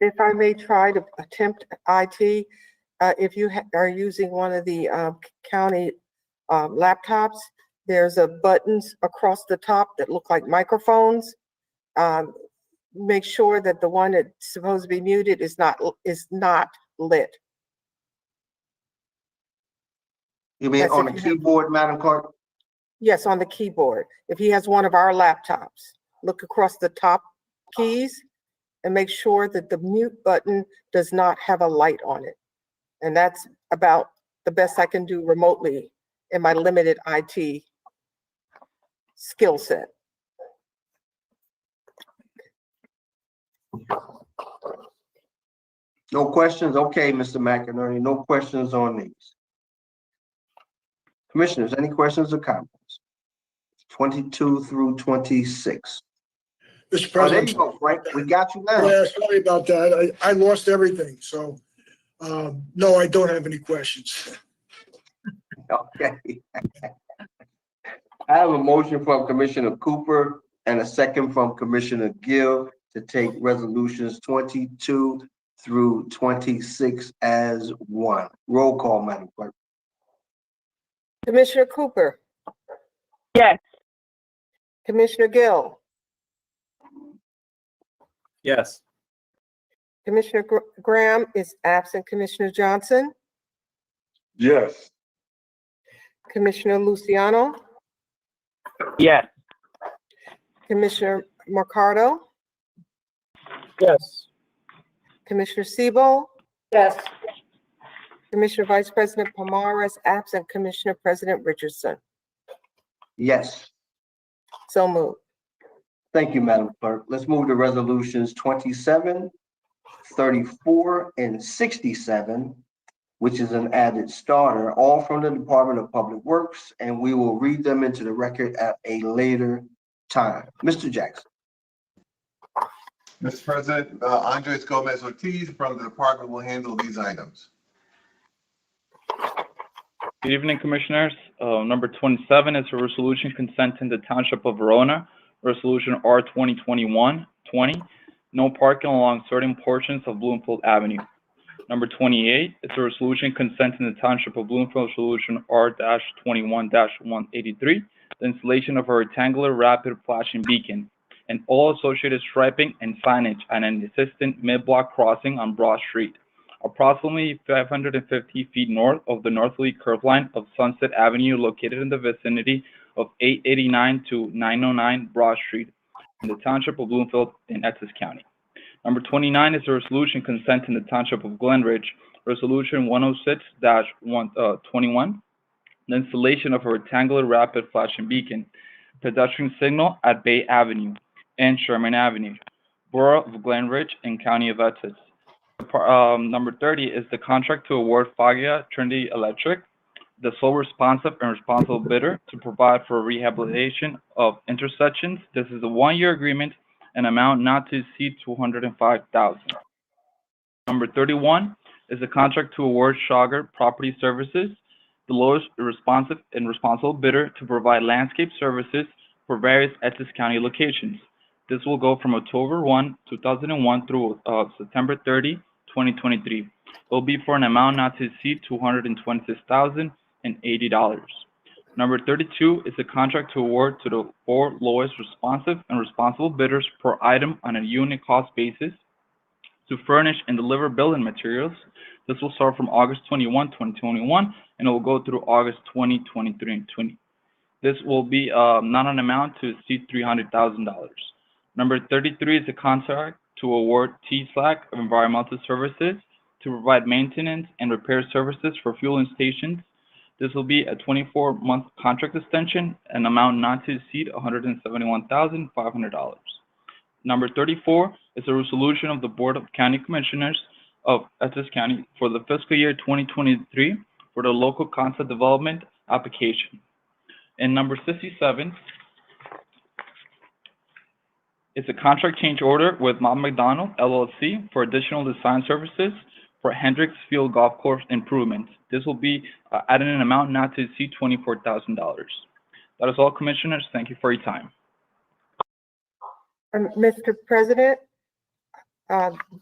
If I may try to attempt IT, if you are using one of the county laptops, there's a buttons across the top that look like microphones. Make sure that the one that's supposed to be muted is not lit. You mean That's on the if you have- keyboard, Madam Clerk? Yes, on the keyboard. If he has one of our laptops, look across the top keys and make sure that the mute button does not have a light on it. And that's about the best I can do remotely in my limited IT skill set. No questions? Okay, Mr. McInerney, no questions on these. Commissioners, any questions or comments? 22 through 26. Mr. Oh, there President. you go, Frank. We got you now. Yeah, sorry about that. I lost everything, so, no, I don't have any questions. Okay. I have a motion from Commissioner Cooper and a second from Commissioner Gill to take resolutions 22 through 26 as one. Roll call, Madam Clerk. Commissioner Cooper, Yes. Commissioner Gill, Yes. Commissioner Graham is absent. Commissioner Johnson, Yes. Commissioner Luciano, Yes. Commissioner Mercado, Yes. Commissioner Siebel, Yes. Commissioner Vice President Pomar is absent. Commissioner President Richardson. Yes. So moved. Thank you, Madam Clerk. Let's move to resolutions 27, 34, and 67, which is an added starter, all from the Department of Public Works, and we will read them into the record at a later time. Mr. Jackson. Mr. President, Andres Gomez Ortiz from the department will handle these items. Good evening, Commissioners. Number 27 is a resolution consenting the Township of Verona, Resolution R 2021-20, no parking along certain portions of Bloomfield Avenue. Number 28 is a resolution consenting the Township of Bloomfield, Resolution R-21-183, the installation of a rectangular rapid flashing beacon and all associated striping and signage at an existing mid-block crossing on Broad Street, approximately 550 feet north of the northerly curve line of Sunset Avenue, located in the vicinity of 889 to 909 Broad Street in the Township of Bloomfield in Essex County. Number 29 is a resolution consenting the Township of Glenridge, Resolution 106-21, the installation of a rectangular rapid flashing beacon, pedestrian signal at Bay Avenue and Sherman Avenue, Borough of Glenridge and County of Essex. Number 30 is the contract to award Fagia Trinity Electric, the sole responsive and responsible bidder, to provide for rehabilitation of intersections. This is a one-year agreement, an amount not to exceed $205,000. Number 31 is a contract to award Schauger Property Services, the lowest responsive and responsible bidder, to provide landscape services for various Essex County locations. This will go from October 1, 2001 through September 30, 2023. It will be for an amount not to exceed $226,080. Number 32 is a contract to award to the 4 lowest responsive and responsible bidders per item on a unit cost basis to furnish and deliver building materials. This will start from August 21, 2021, and it will go through August 20, 2023 and 20. This will be not an amount to exceed $300,000. Number 33 is a contract to award TSLAC of Environmental Services to provide maintenance and repair services for fueling stations This will be a 24-month contract extension, an amount not to exceed $171,500. Number 34 is a resolution of the Board of County Commissioners of Essex County for the fiscal year 2023 for the local concept development application. And number 67 is a contract change order with Mount McDonald LLC for additional design services for Hendricks Field Golf Course improvements. This will be at an amount not to exceed $24,000. That is all, Commissioners. Thank you for your time. Mr. President,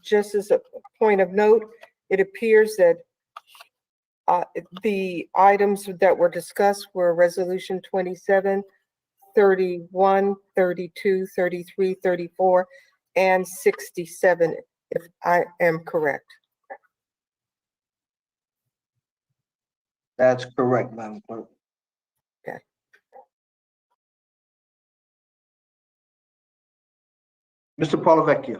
just as a point of note, it appears that the items that were discussed were Resolution 27, 31, 32, 33, 34, and 67, if I am correct. That's correct, Madam Clerk. Okay. Mr. Polavecchio.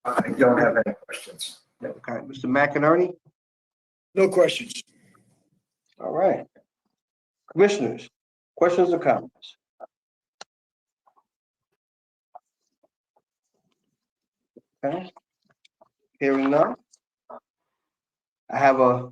I don't have any questions. Okay, Mr. McInerney? No questions. All right. Commissioners, questions or comments? Okay. Hearing none. I have a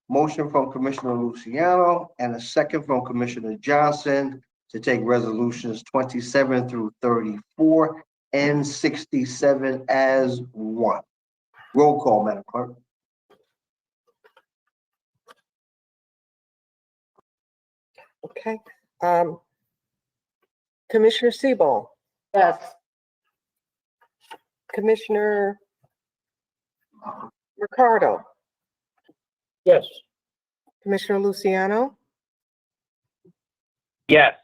motion from Commissioner Luciano and a second from Commissioner Johnson to take resolutions 27 through 34 and 67 as one. Roll call, Madam Clerk. Okay. Commissioner Sebel, Yes. Commissioner Ricardo, Yes. Commissioner Luciano, Yes.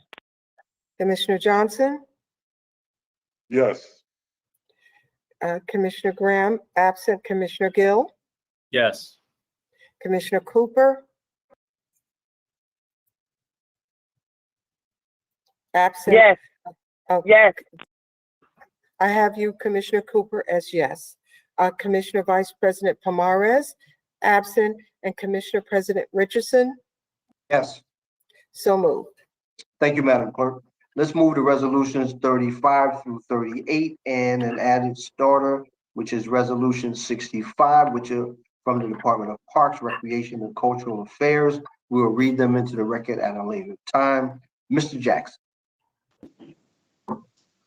Commissioner Johnson, Yes. Commissioner Graham, absent. Commissioner Gill, Yes. Commissioner Cooper, absent. Yes. Oh, Yes. I have you, Commissioner Cooper, as yes. Commissioner Vice President Pomares, absent, and Commissioner President Richardson, Yes. so moved. Thank you, Madam Clerk. Let's move to resolutions 35 through 38 and an added starter, which is resolution 65, which are from the Department of Parks, Recreation, and Cultural Affairs. We will read them into the record at a later time. Mr. Jackson.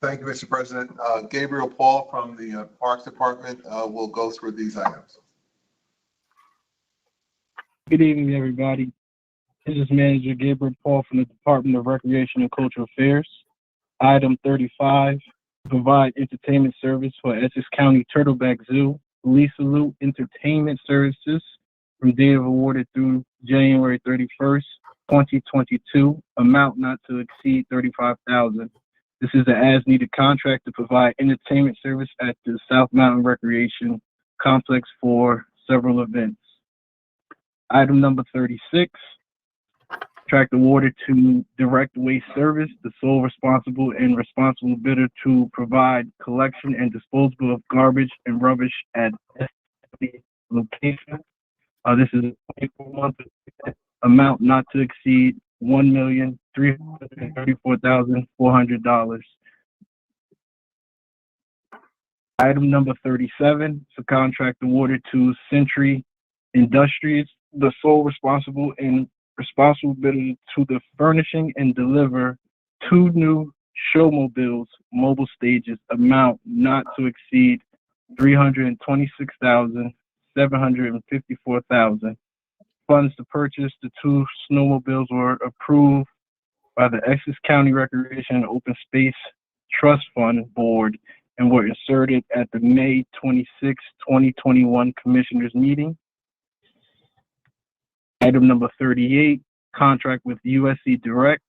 Thank you, Mr. President. Gabriel Paul from the Parks Department will go through these items. Good evening, everybody. This is Manager Gabriel Paul from the Department of Recreation and Cultural Affairs. Item 35, provide entertainment service for Essex County Turtleback Zoo, Lee Salute Entertainment Services from date of awarded through January 31st, 2022, amount not to exceed $35,000. This is an as-needed contract to provide entertainment service at the South Mountain Recreation Complex for several events. Item number 36, contract awarded to Direct Waste Service, the sole responsible and responsible bidder to provide collection and disposal of garbage and rubbish at the location. This is a 24-month amount not to exceed $1,334,400. Item number 37 is a contract awarded to Century Industries, the sole responsible and responsible bidder to the furnishing and deliver 2 new showmobiles, mobile stages, amount not to exceed $326,754,000. Funds to purchase the 2 snowmobiles were approved by the Essex County Recreation and Open Space Trust Fund Board and were inserted at the May 26, 2021 Commissioners meeting. Item number 38, contract with USC Direct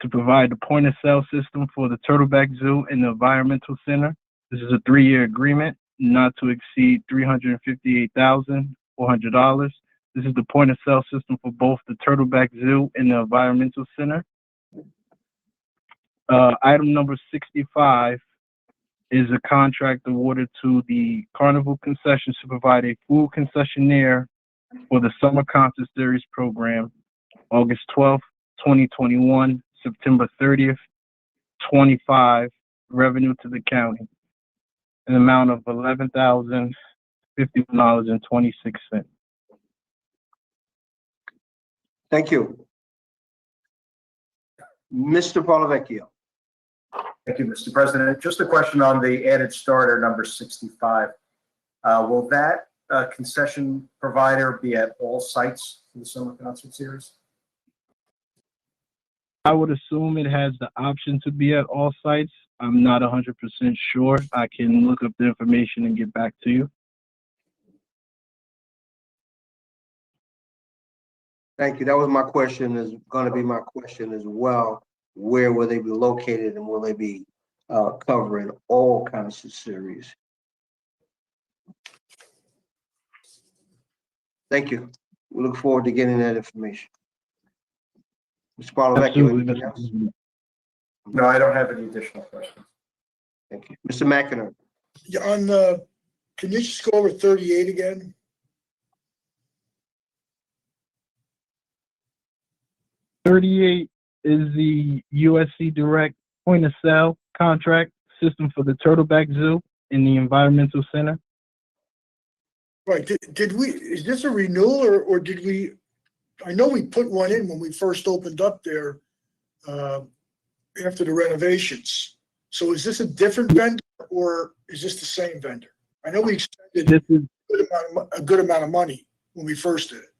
to provide the point-of-sale system for the Turtleback Zoo and the Environmental Center. This is a 3-year agreement, not to exceed $358,400. This is the point-of-sale system for both the Turtleback Zoo and the Environmental Center. Item number 65 is a contract awarded to the Carnival Concessions to provide a food concessionaire for the Summer Concert Series program, August 12th, 2021, September 30th, 25, revenue to the county, an amount of $11,051.26. Thank you. Mr. Polavecchio. Thank you, Mr. President. Just a question on the added starter number 65. Will that concession provider be at all sites for the summer concert series? I would assume it has the option to be at all sites. I'm not 100% sure. I can look up the information and get back to you. Thank you. That was my question, is going to be my question as well. Where will they be located, and will they be covering all concert series? Thank you. We look forward to getting that information. Mr. Polavecchio, anything else? No, I don't have any additional questions. Thank you. Mr. McInerney. Yeah, can you just go over 38 again? $38 is the USC Direct point of sale contract system for the Turtleback Zoo in the Environmental Center. Right, is this a renewal or did we, I know we put one in when we first opened up there after the renovations. So is this a different vendor or is this the same vendor? I know we expended a good amount of money when we first did it.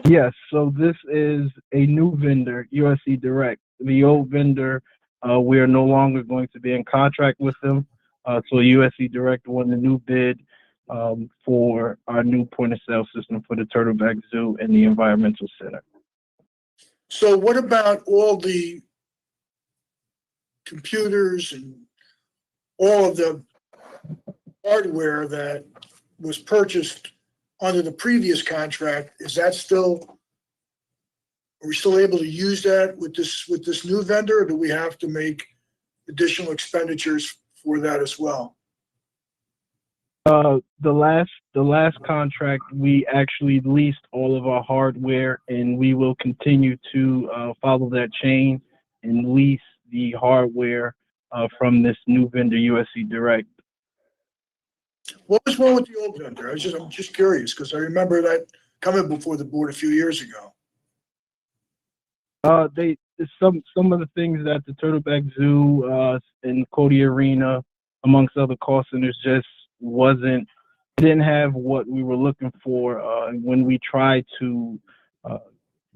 Yes, so this is a new vendor, USC Direct. The old vendor, we are no longer going to be in contract with them. So USC Direct won the new bid for our new point of sale system for the Turtleback Zoo and the Environmental Center. So what about all the computers and all of the hardware that was purchased under the previous contract? Is that still, are we still able to use that with this new vendor, or do we have to make additional expenditures for that as well? The last contract, we actually leased all of our hardware, and we will continue to follow that chain and lease the hardware from this new vendor, USC Direct. What was wrong with the old vendor? I'm just curious because I remember that coming before the board a few years ago. Some of the things that the Turtleback Zoo and Cody Arena, amongst other call centers, just didn't have what we were looking for when we tried to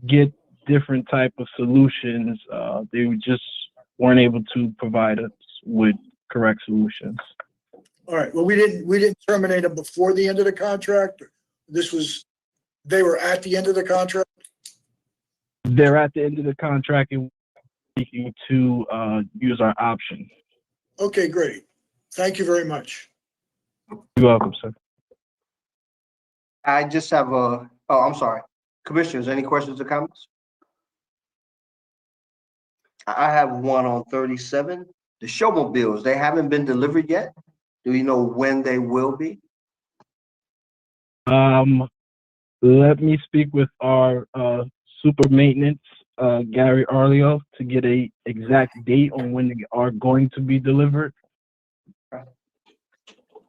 get different type of solutions. They just weren't able to provide us with correct solutions. All right. Well, we didn't terminate them before the end of the contract. They were at the end of the contract. They're at the end of the contract and seeking to use our option. Okay, great. Thank you very much. You're welcome, sir. I just have I'm sorry. Commissioners, any questions or comments? I have one on 37. The showmobiles, they haven't been delivered yet. Do you know when they will be? Let me speak with our super maintenance, Gary Arleo, to get a exact date on when they are going to be delivered.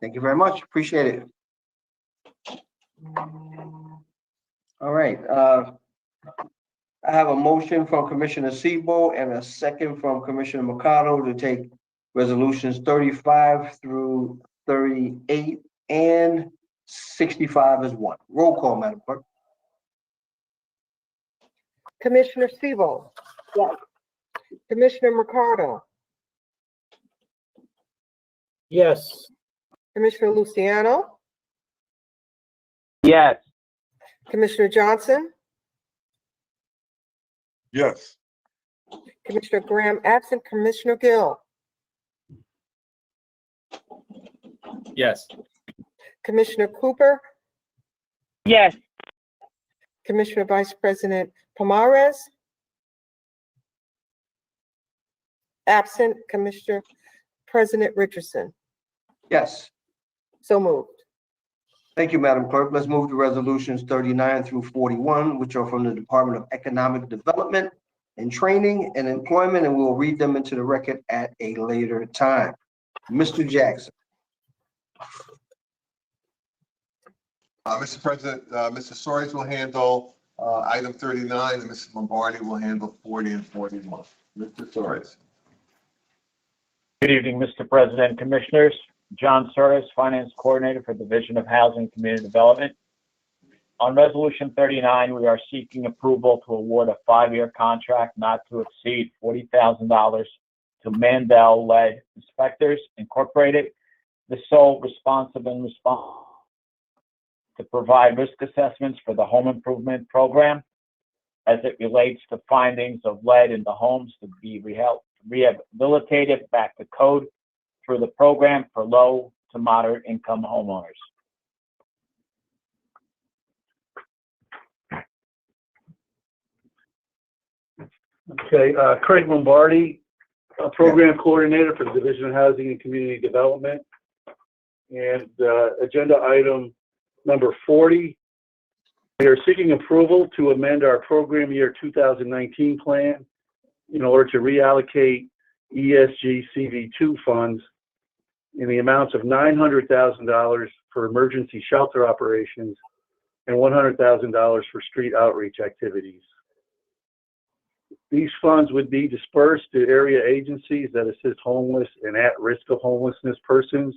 Thank you very much. Appreciate it. All right. I have a motion from Commissioner Sebo and a second from Commissioner Mercado to take resolutions 35 through 38 and 65 as one. Roll call, Madam Clerk. Commissioner Sebo. Yes. Commissioner Mercado. Yes. Commissioner Luciano. Yes. Commissioner Johnson. Yes. Commissioner Graham absent. Commissioner Gill. Yes. Commissioner Cooper. Yes. Commissioner Vice President Pomares. Absent Commissioner President Richardson. Yes. So moved. Thank you, Madam Clerk. Let's move to resolutions 39 through 41, which are from the Department of Economic Development and Training and Employment, and we'll read them into the record at a later time. Mr. Jackson. Mr. President, Mr. Soares will handle item 39, and Mrs. Lombardi will handle 40 and 41. Mr. Soares. Good evening, Mr. President, Commissioners. John Soares, Finance Coordinator for Division of Housing and Community Development. On Resolution 39, we are seeking approval to award a 5-year contract not to exceed $40,000 to Mandel Lead Inspectors Incorporated, the sole responsible to provide risk assessments for the home improvement program as it relates to findings of lead in the homes to be rehabilitated back to code through the program for low to moderate income homeowners. Okay, Craig Lombardi, Program Coordinator for the Division of Housing and Community Development. And agenda item number 40, we are seeking approval to amend our program year 2019 plan in order to reallocate ESG CV2 funds in the amounts of $900,000 for emergency shelter operations and $100,000 for street outreach activities. These funds would be dispersed to area agencies that assist homeless and at risk of homelessness persons,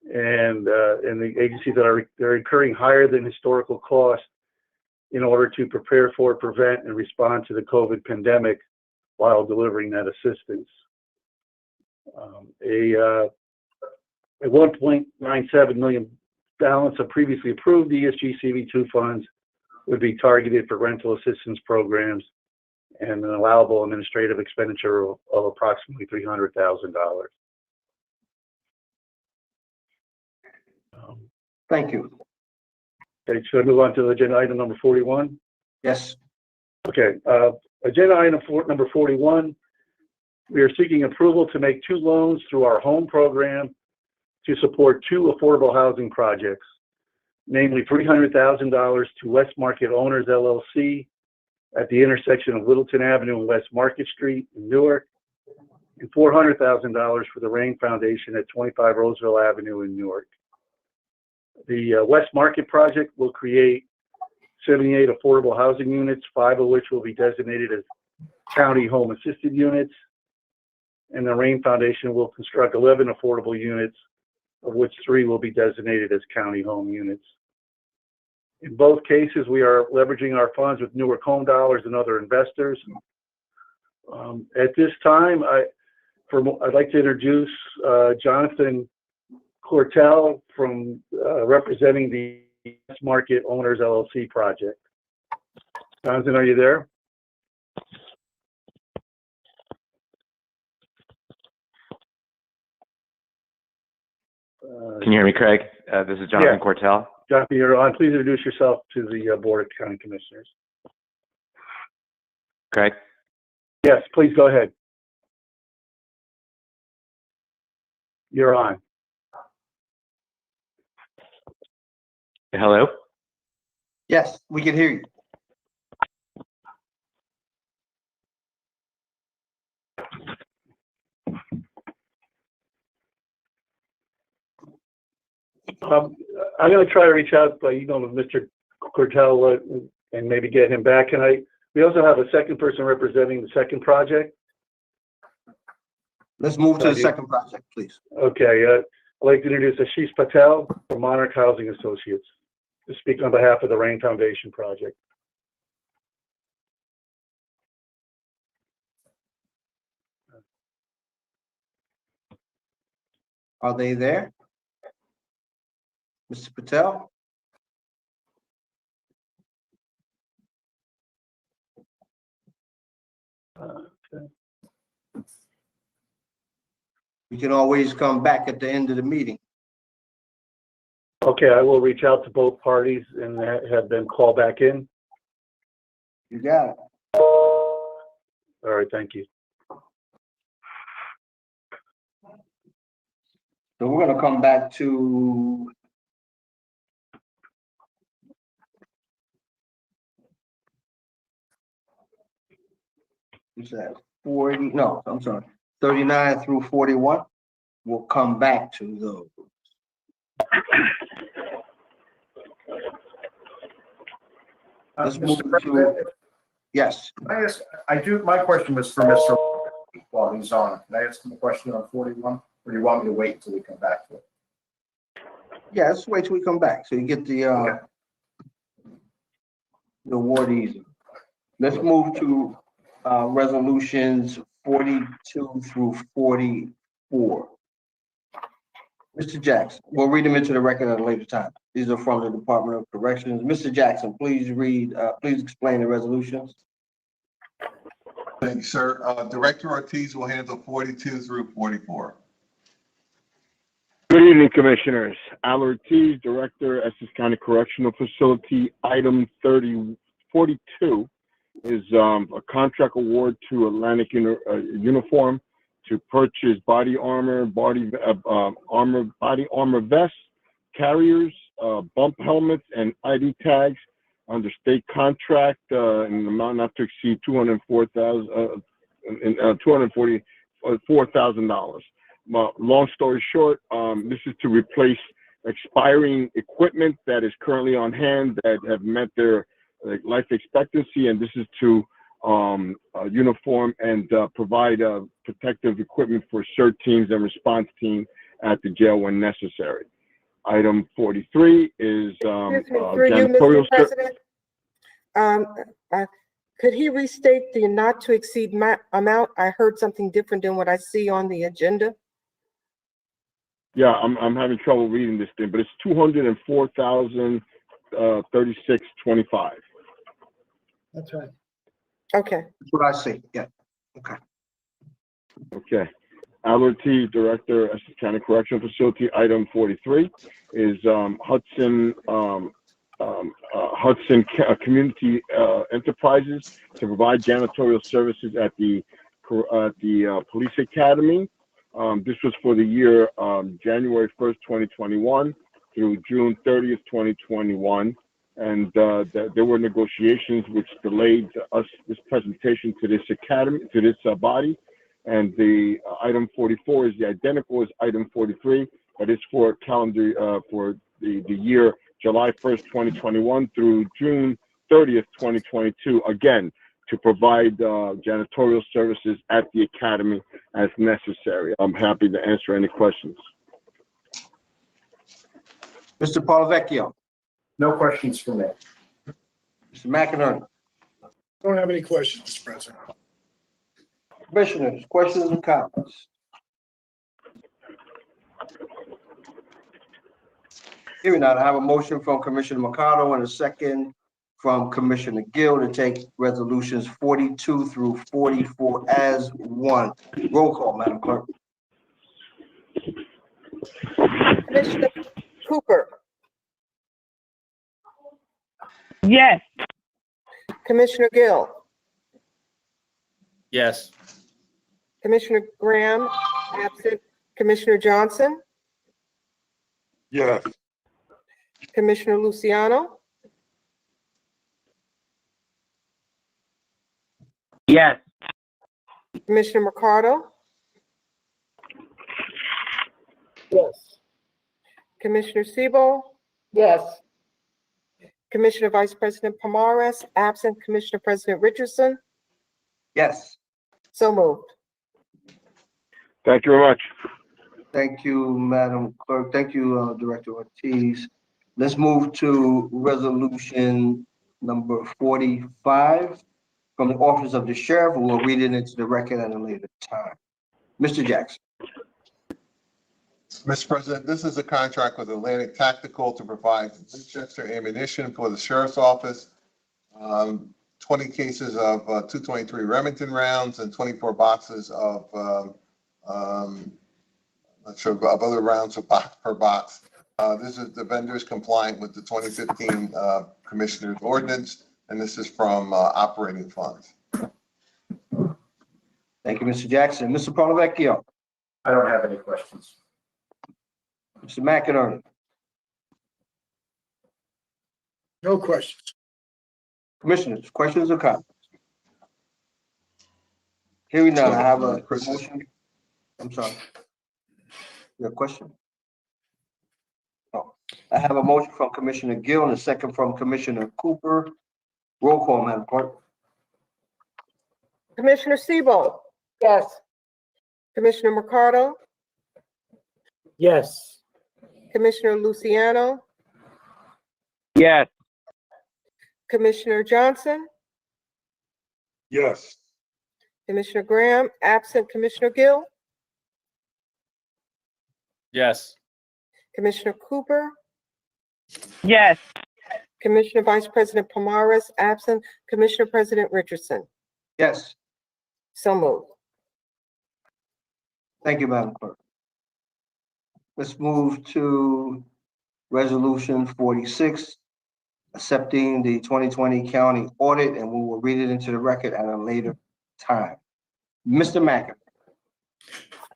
and the agencies that are incurring higher than historical costs in order to prepare for, prevent, and respond to the COVID pandemic while delivering that assistance. A $1.97 million balance of previously approved ESG CV2 funds would be targeted for rental assistance programs and an allowable administrative expenditure of approximately $300,000. Thank you. Okay, should I move on to agenda item number 41? Yes. Okay, agenda item number 41, we are seeking approval to make 2 loans through our home program to support 2 affordable housing projects, namely $300,000 to West Market Owners LLC at the intersection of Littleton Avenue and West Market Street in Newark, and $400,000 for the Rain Foundation at 25 Roseville Avenue in Newark. The West Market project will create 78 affordable housing units, 5 of which will be designated as county home assisted units, and the Rain Foundation will construct 11 affordable units, of which 3 will be designated as county home units. In both cases, we are leveraging our funds with Newark Home Dollars and other investors. At this time, I'd like to introduce Jonathan Cortell from representing the West Market Owners LLC project. Jonathan, are you there? Can you hear me, Craig? This is Jonathan Cortell. Jonathan, you're on. Please introduce yourself to the Board of County Commissioners. Craig? Yes, please go ahead. You're on. Hello? Yes, we can hear you. I'm going to try to reach out by email to Mr. Cortell and maybe get him back tonight. We also have a second person representing the second project. Let's move to the second project, please. Okay. I'd like to introduce Ashish Patel from Monarch Housing Associates to speak on behalf of the Rain Foundation project. Are they there? Mr. Patel? Okay. You can always come back at the end of the meeting. Okay, I will reach out to both parties and have them call back in. You got it. All right, thank you. So we're gonna come back to what's that? 40, no, I'm sorry, 39 through 41. We'll come back to those. Let's move Mr. to, President, yes, my question was for Mr. while he's on. Can I ask him a question on 41? Or do you want me to wait until we come back to it? yeah, let's wait till we come back, so you get the awardees. Let's move to, resolutions 42 through 44. Mr. Jackson, we'll read them into the record at a later time. These are from the Department of Corrections. Mr. Jackson, please please explain the resolutions. Thank you, sir. Director Ortiz will handle 42 through 44. Good evening, Commissioners. Al Ortiz, Director, Essex County Correctional Facility. Item 42 is a contract award to Atlantic Uniform to purchase body armor vests, carriers, bump helmets, and ID tags under state contract in an amount not to exceed $244,000. Long story short, this is to replace expiring equipment that is currently on hand that have met their life expectancy, and this is to uniform and provide protective equipment for CERT teams and response teams at the jail when necessary. Item 43 is Through you, Mr. President. Could he restate the not to exceed amount? I heard something different than what I see on the agenda. Yeah, I'm having trouble reading this thing, but it's $204,036.25. That's right. Okay. That's what I see, yeah, okay. Okay. Al Ortiz, Director, Essex County Correctional Facility. Item 43 is Hudson Community Enterprises to provide janitorial services at the Police Academy. This was for the year January 1st, 2021 through June 30th, 2021. And there were negotiations which delayed this presentation to this academy, to this body. And the item 44 is the identical as item 43, but it's for calendar for the year July 1st, 2021 through June 30th, 2022. Again, to provide janitorial services at the academy as necessary. I'm happy to answer any questions. Mr. Paulovecchio. No questions for me. Mr. McInerney. I don't have any questions, Mr. President. Commissioners, questions and comments? Hearing none, I have a motion from Commissioner Mercado and a second from Commissioner Gill to take resolutions 42 through 44 as one. Roll call, Madam Clerk. Commissioner Cooper. Yes. Commissioner Gill. Yes. Commissioner Graham, absent. Commissioner Johnson. Yes. Commissioner Luciano. Yes. Commissioner Mercado. Yes. Commissioner Siebel. Yes. Commissioner Vice President Pomares, absent. Commissioner President Richardson. Yes. So moved. Thank you very much. Thank you, Madam Clerk. Thank you, Director Ortiz. Let's move to resolution number 45 from the Office of the Sheriff. We'll read it into the record at a later time. Mr. Jackson. Mr. President, this is a contract with Atlantic Tactical to provide Winchester ammunition for the Sheriff's Office. 20 cases of 223 Remington rounds and 24 boxes of, not sure, of other rounds per box. This is the vendors compliant with the 2015 Commissioner's Ordinance, and this is from operating funds. Thank you, Mr. Jackson. Mr. Paulovecchio. I don't have any questions. Mr. McInerney, No questions. commissioners, questions or comments? Hearing none, I have a Chris. motion. I'm sorry. Your question? Oh, I have a motion from Commissioner Gill and a second from Commissioner Cooper. Roll call, Madam Clerk. Commissioner Siebel, Yes. Commissioner Mercado, Yes. Commissioner Luciano, Yes. Commissioner Johnson, Yes. Commissioner Graham, absent Commissioner Gill, Yes. Commissioner Cooper, Yes. Commissioner Vice President Pomares, absent Commissioner President Richardson. Yes, So moved. thank you, Madam Clerk. Let's move to Resolution 46, accepting the 2020 county audit, and we will read it into the record at a later time. Mr. McInerney.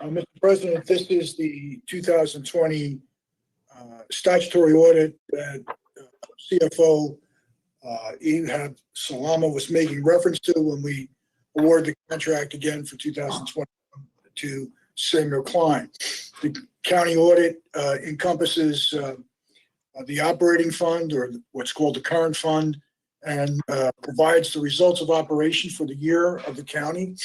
Mr. President, this is the 2020 statutory audit that CFO Ehab Salama was making reference to when we awarded the contract again for 2020 to Samuel Klein. The county audit encompasses the operating fund, or what's called the current fund, and provides the results of operation for the year of the county,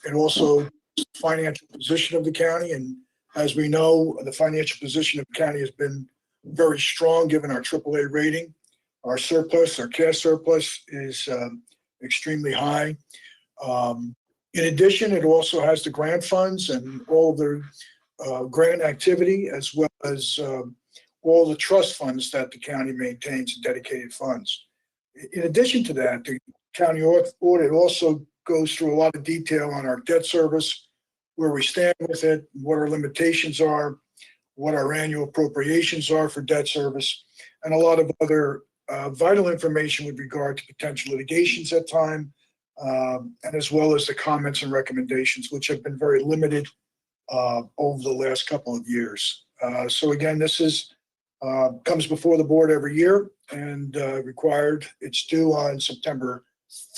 and also the financial position of the county. And as we know, the financial position of the county has been very strong given our AAA rating. Our surplus, our cash surplus, is extremely high. In addition, it also has the grant funds and all the grant activity, as well as all the trust funds that the county maintains and dedicated funds. In addition to that, the county audit also goes through a lot of detail on our debt service, where we stand with it, what our limitations are, what our annual appropriations are for debt service, and a lot of other vital information with regard to potential litigations at time, and as well as the comments and recommendations, which have been very limited over the last couple of years. So again, this is comes before the board every year and required. It's due on September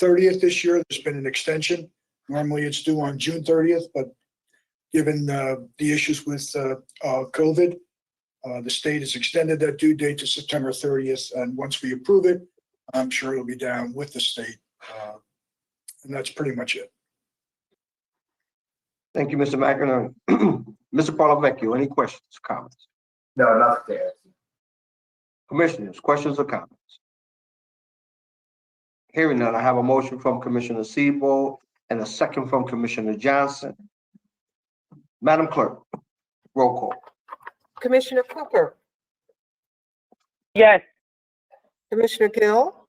30th this year. There's been an extension. Normally it's due on June 30th, but given the issues with COVID, the state has extended that due date to September 30th. And once we approve it, I'm sure it'll be down with the state. And that's pretty much it. Thank you, Mr. McInerney. Mr. Parlavecchio, any questions, comments? No, not there. Commissioners, questions or comments? Hearing none, I have a motion from Commissioner Siebel and a second from Commissioner Johnson. Madam Clerk, roll call. Commissioner Cooper, Yes. Commissioner Gill,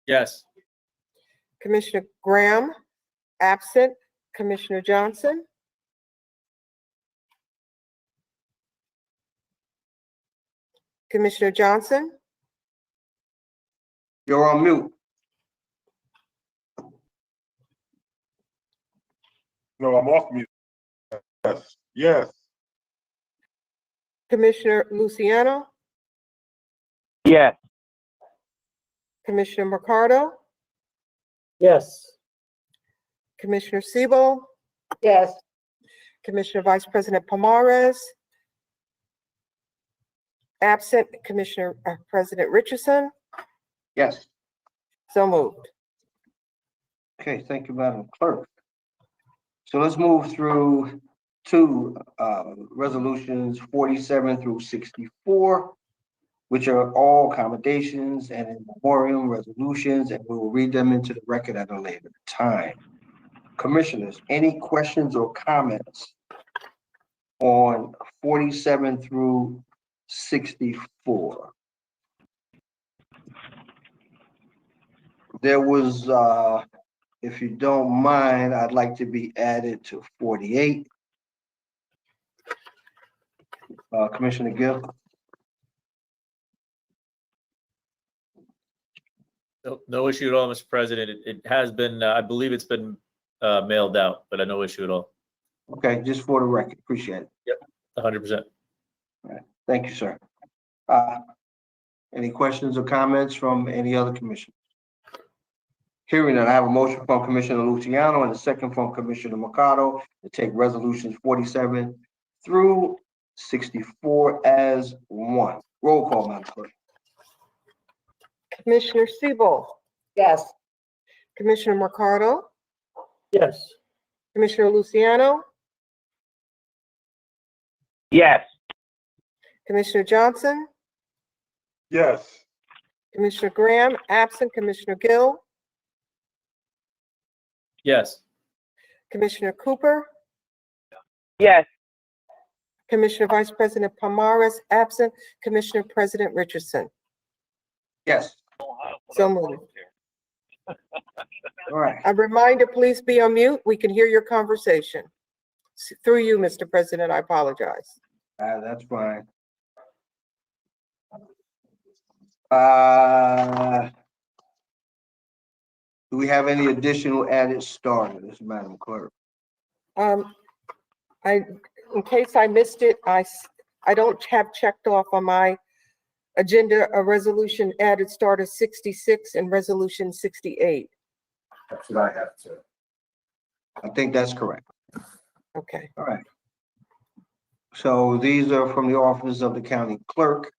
Yes. Commissioner Graham, absent Commissioner Johnson, Commissioner Johnson, You're on mute. No, I'm off mute. Yes. Yes. Commissioner Luciano, Yes. Commissioner Mercado, Yes. Commissioner Siebel, Yes. Commissioner Vice President Pomares, absent Commissioner President Richardson. Yes. So moved. Okay, thank you, Madam Clerk. So let's move through to resolutions 47 through 64, which are all accommodations and in memoriam resolutions, and we will read them into the record at a later time. Commissioners, any questions or comments on 47 through 64? There was, if you don't mind, I'd like to be added to 48. Commissioner Gill. No issue at all, Mr. President. It has been, I believe it's been mailed out, but no issue at all. Okay, just for the record, appreciate it. Yep, 100%. Thank you, sir. Any questions or comments from any other commissioners? Hearing that, I have a motion from Commissioner Luciano and a second from Commissioner Mercado to take resolutions 47 through 64 as one. Roll call, Madam Clerk. Commissioner Siebel, Yes. Commissioner Mercado, Yes. Commissioner Luciano, Yes. Commissioner Johnson, Yes. Commissioner Graham, absent, Commissioner Gill, Yes. Commissioner Cooper, Yes. Commissioner Vice President Palmares, absent, Commissioner President Richardson. Yes. So moved. All right. A reminder, please be on mute. We can hear your conversation. Through you, Mr. President, I apologize. That's fine. Do we have any additional added starters, Madam Clerk? In case I missed it, I don't have checked off on my agenda a resolution added starter 66 and resolution 68. That's what I have to. I think that's correct. Okay. All right. So these are from the office of the county clerk.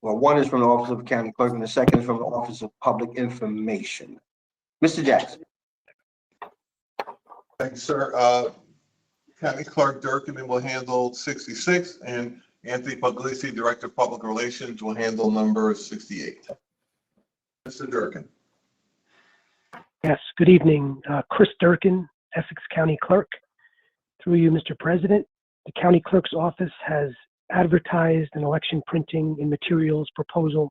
Well, one is from the office of the county clerk and the second is from the office of public information. Mr. Jackson. Thank you, sir. County Clerk Durkin will handle 66, and Anthony Puglisi, Director of Public Relations, will handle number 68. Mr. Durkin. Yes, good evening. Chris Durkin, Essex County Clerk. Through you, Mr. President, the County Clerk's office has advertised an election printing and materials proposal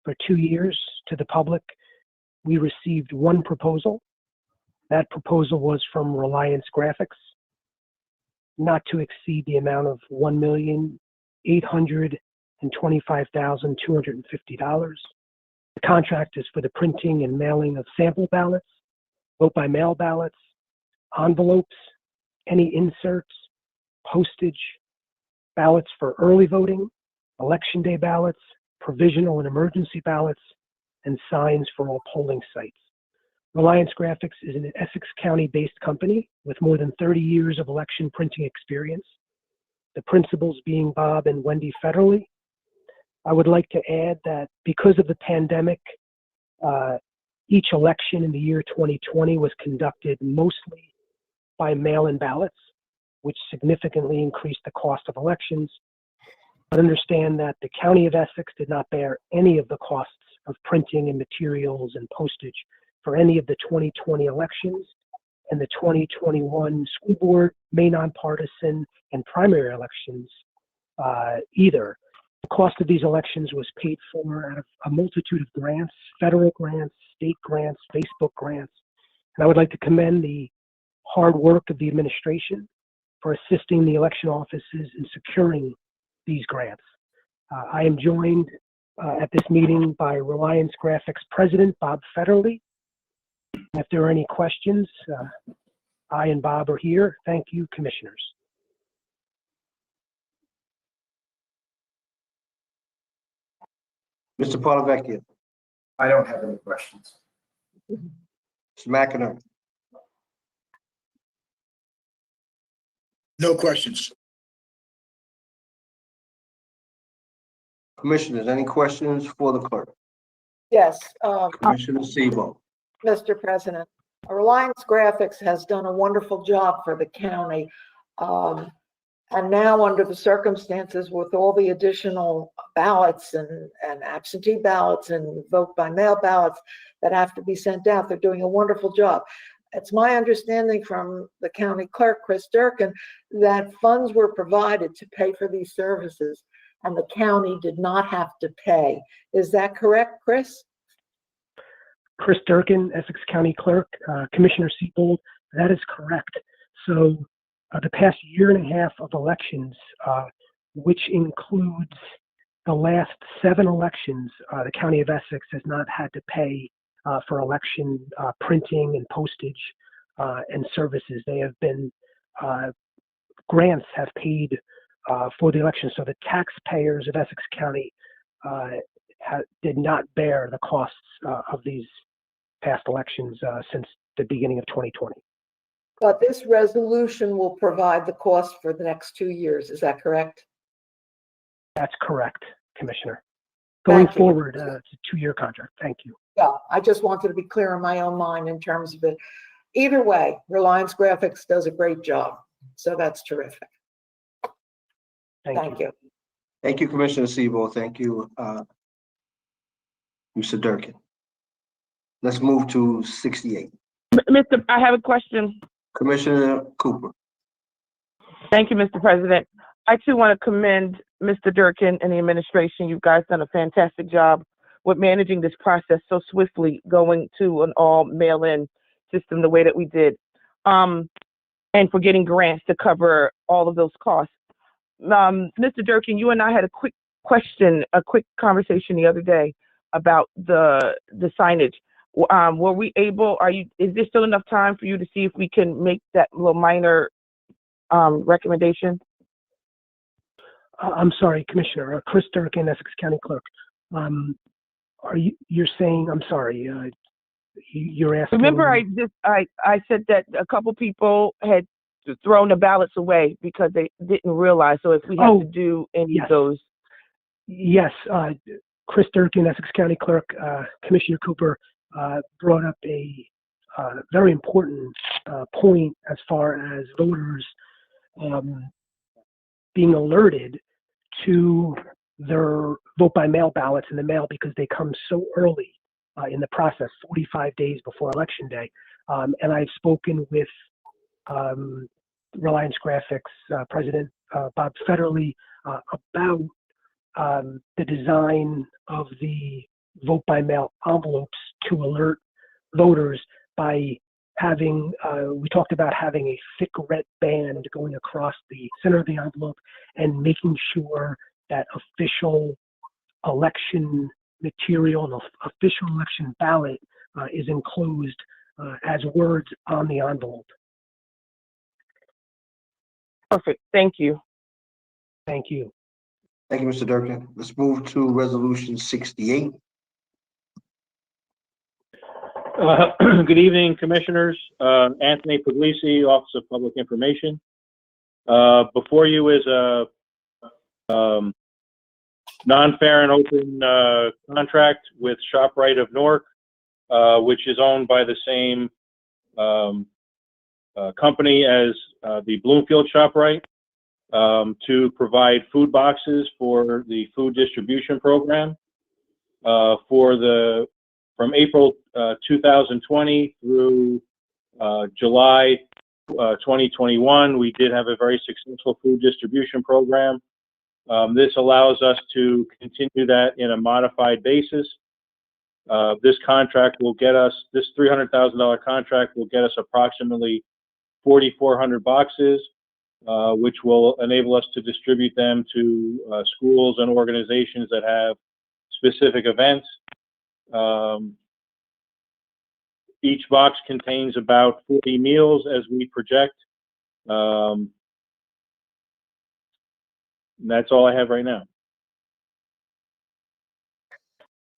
for 2 years to the public. We received one proposal. That proposal was from Reliance Graphics, not to exceed the amount of $1,825,250. The contract is for the printing and mailing of sample ballots, vote-by-mail ballots, envelopes, any inserts, postage, ballots for early voting, election day ballots, provisional and emergency ballots, and signs for all polling sites. Reliance Graphics is an Essex County-based company with more than 30 years of election printing experience, the principals being Bob and Wendy Federley. I would like to add that because of the pandemic, each election in the year 2020 was conducted mostly by mail-in ballots, which significantly increased the cost of elections. But understand that the County of Essex did not bear any of the costs of printing and materials and postage for any of the 2020 elections and the 2021 school board, May nonpartisan, and primary elections either. The cost of these elections was paid for out of a multitude of grants, federal grants, state grants, Facebook grants. And I would like to commend the hard work of the administration for assisting the election offices in securing these grants. I am joined at this meeting by Reliance Graphics President Bob Federley. If there are any questions, I and Bob are here. Thank you, commissioners. Mr. Polavecchia. I don't have any questions. Mr. McInerney. No questions. Commissioners, any questions for the clerk? Yes, Commissioner Sebo. Mr. President, Reliance Graphics has done a wonderful job for the county. And now under the circumstances with all the additional ballots and absentee ballots and vote by mail ballots that have to be sent out, they're doing a wonderful job. It's my understanding from the county clerk, Chris Durkin, that funds were provided to pay for these services and the county did not have to pay. Is that correct, Chris? Chris Durkin, Essex County Clerk, Commissioner Seabold, that is correct. So the past year and a half of elections, which includes the last 7 elections, the County of Essex has not had to pay for election printing and postage and services. They have been grants have paid for the election. So the taxpayers of Essex County did not bear the costs of these past elections since the beginning of 2020. But this resolution will provide the cost for the next 2 years. Is that correct? That's correct, Commissioner. Going Thank you. forward, it's a 2-year contract. Thank you. Yeah, I just wanted to be clear in my own mind in terms of it. Either way, Reliance Graphics does a great job. So that's terrific. Thank you. Thank you, Commissioner Sebo. Thank you, Mr. Durkin. Let's move to 68. I have a question. Commissioner Cooper. Thank you, Mr. President. I too want to commend Mr. Durkin and the administration. You guys done a fantastic job with managing this process so swiftly, going to an all mail-in system the way that we did, and for getting grants to cover all of those costs. Mr. Durkin, you and I had a quick conversation the other day about the signage. Were we able, is there still enough time for you to see if we can make that little minor recommendation? I'm sorry, Commissioner. Chris Durkin, Essex County Clerk. You're saying, I'm sorry, you're asking. Remember, I said that a couple people had thrown the ballots away because they didn't realize. So if we have to do any of those. Yes, Chris Durkin, Essex County Clerk, Commissioner Cooper brought up a very important point as far as voters being alerted to their vote by mail ballots in the mail because they come so early in the process, 45 days before Election Day. And I've spoken with Reliance Graphics President Bob Federley about the design of the vote by mail envelopes to alert voters by having, we talked about having a thick red band going across the center of the envelope and making sure that official election material and official election ballot is enclosed as words on the envelope. Perfect. Thank you. Thank you. Thank you, Mr. Durkin. Let's move to resolution 68. Good evening, Commissioners. Anthony Puglisi, Office of Public Information. Before you is a non-fair and open contract with ShopRite of Newark, which is owned by the same company as the Bloomfield ShopRite, to provide food boxes for the food distribution program from April 2020 through July 2021. We did have a very successful food distribution program. This allows us to continue that in a modified basis. This contract will get us, this $300,000 contract will get us approximately 4,400 boxes, which will enable us to distribute them to schools and organizations that have specific events. Each box contains about 40 meals as we project. And that's all I have right now.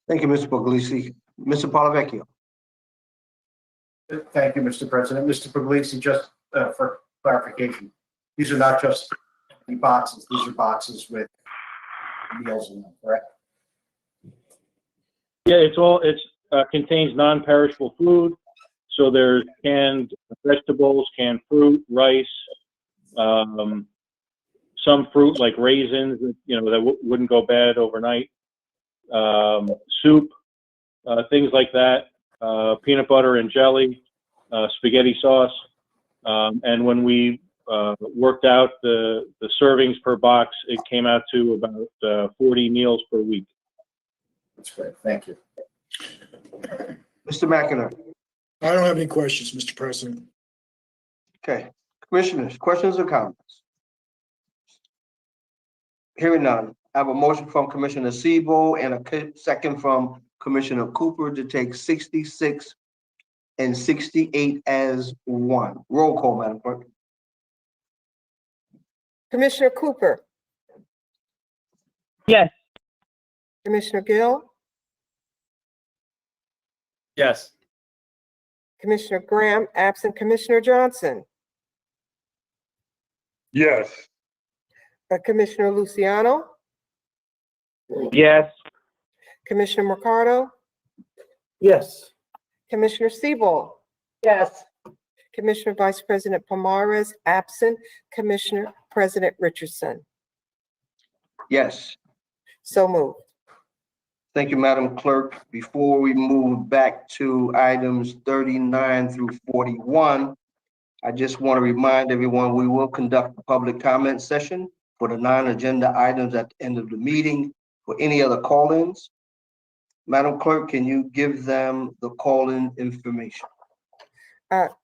Thank you, Mr. Puglisi. Mr. Polavecchio. Thank you, Mr. President. Mr. Puglisi, just for clarification, these are not just the boxes, these are boxes with meals in them, correct? Yeah, it contains non-perishable food. So there's canned vegetables, canned fruit, rice, some fruit like raisins, that wouldn't go bad overnight, soup, things like that, peanut butter and jelly, spaghetti sauce. And when we worked out the servings per box, it came out to about 40 meals per week. That's great. Thank you. Mr. McInerney. I don't have any questions, Mr. President. Okay. Commissioners, questions or comments? Hearing none. I have a motion from Commissioner Sebo and a second from Commissioner Cooper to take 66 and 68 as one. Roll call, Madam Clerk. Commissioner Cooper, Yes. Commissioner Gill, Yes. Commissioner Graham, absent Commissioner Johnson, Yes. Commissioner Luciano, Yes. Commissioner Mercado, Yes. Commissioner Sebel, Yes. Commissioner Vice President Pomares, absent Commissioner President Richardson. Yes. So moved. Thank you, Madam Clerk. Before we move back to items 39 through 41, I just want to remind everyone, we will conduct a public comment session for the non-agenda items at the end of the meeting. For any other call-ins, Madam Clerk, can you give them the call-in information?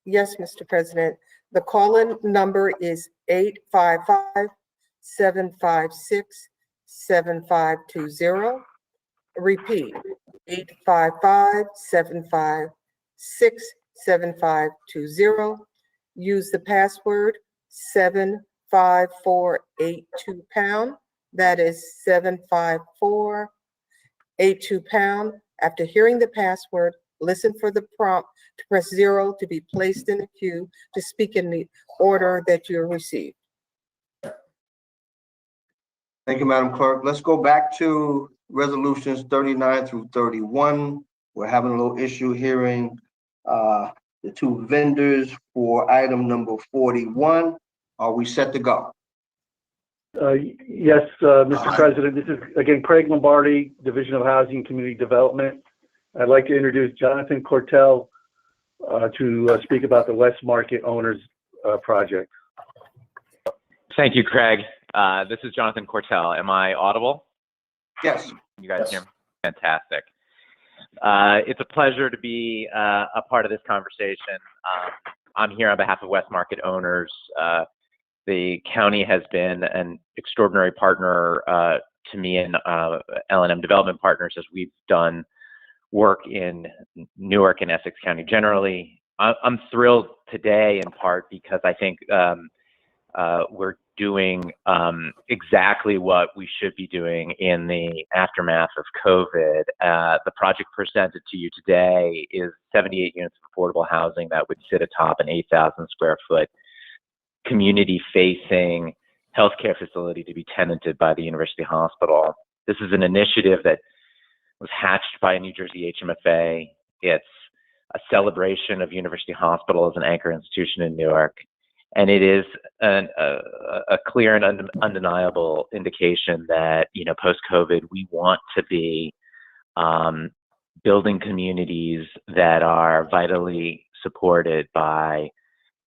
Yes, Mr. President. The call-in number is 855-756-7520. Repeat, 855-756-7520. Use the password 75482#. That is 75482#. After hearing the password, listen for the prompt to press 0 to be placed in the queue to speak in the order that you received. Thank you, Madam Clerk. Let's go back to resolutions 39 through 31. We're having a little issue hearing the two vendors for item number 41. Are we set to go? Yes, Mr. President, this is again Craig Lombardi, Division of Housing and Community Development. I'd like to introduce Jonathan Cortell to speak about the West Market Owners Project. Thank you, Craig. This is Jonathan Cortell. Am I audible? Yes. You guys hear me? Fantastic. It's a pleasure to be a part of this conversation. I'm here on behalf of West Market Owners. The county has been an extraordinary partner to me and L&M Development Partners as we've done work in Newark and Essex County generally. I'm thrilled today in part because I think we're doing exactly what we should be doing in the aftermath of COVID. The project presented to you today is 78 units of affordable housing that would sit atop an 8,000 square foot community-facing healthcare facility to be tenanted by the University Hospital. This is an initiative that was hatched by a New Jersey HMFA. It's a celebration of University Hospital as an anchor institution in Newark. And it is a clear and undeniable indication that, you know, post-COVID, we want to be building communities that are vitally supported by,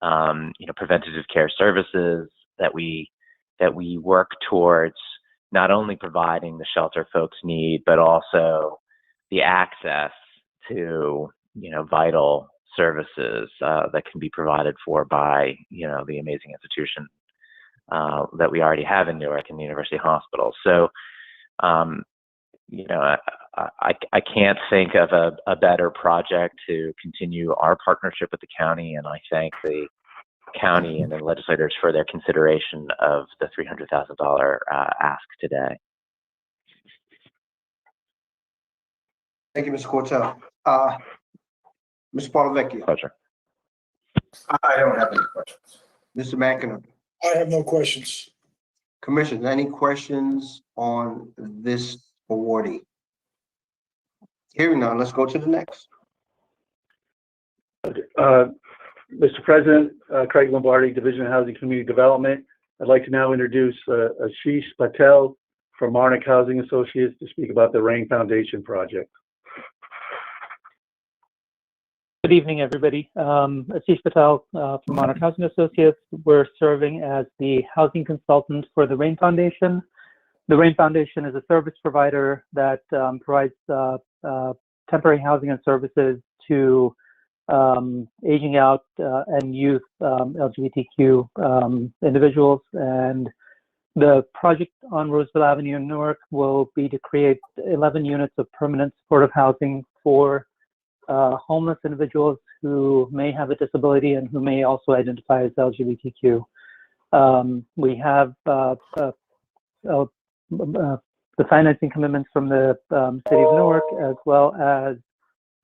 you know, preventative care services, that we work towards not only providing the shelter folks need, but also the access to, you know, vital services that can be provided for by, you know, the amazing institution that we already have in Newark and the University Hospital. So, you know, I can't think of a better project to continue our partnership with the county, and I thank the county and the legislators for their consideration of the $300,000 ask today. Thank you, Mr. Cortell. Mr. Paulovecchio. Pleasure. I don't have any questions. Mr. McInerney. I have no questions. Commissioners, any questions on this awardee? Hearing none, let's go to the next. Mr. President, Craig Lombardi, Division of Housing and Community Development. I'd like to now introduce Ashish Patel from Marnik Housing Associates to speak about the Rain Foundation project. Good evening, everybody. Ashish Patel from Monarch Housing Associates. We're serving as the housing consultant for the Rain Foundation. The Rain Foundation is a service provider that provides temporary housing and services to aging out and youth LGBTQ individuals. And the project on Roseville Avenue in Newark will be to create 11 units of permanent supportive housing for homeless individuals who may have a disability and who may also identify as LGBTQ. We have the financing commitments from the city of Newark, as well as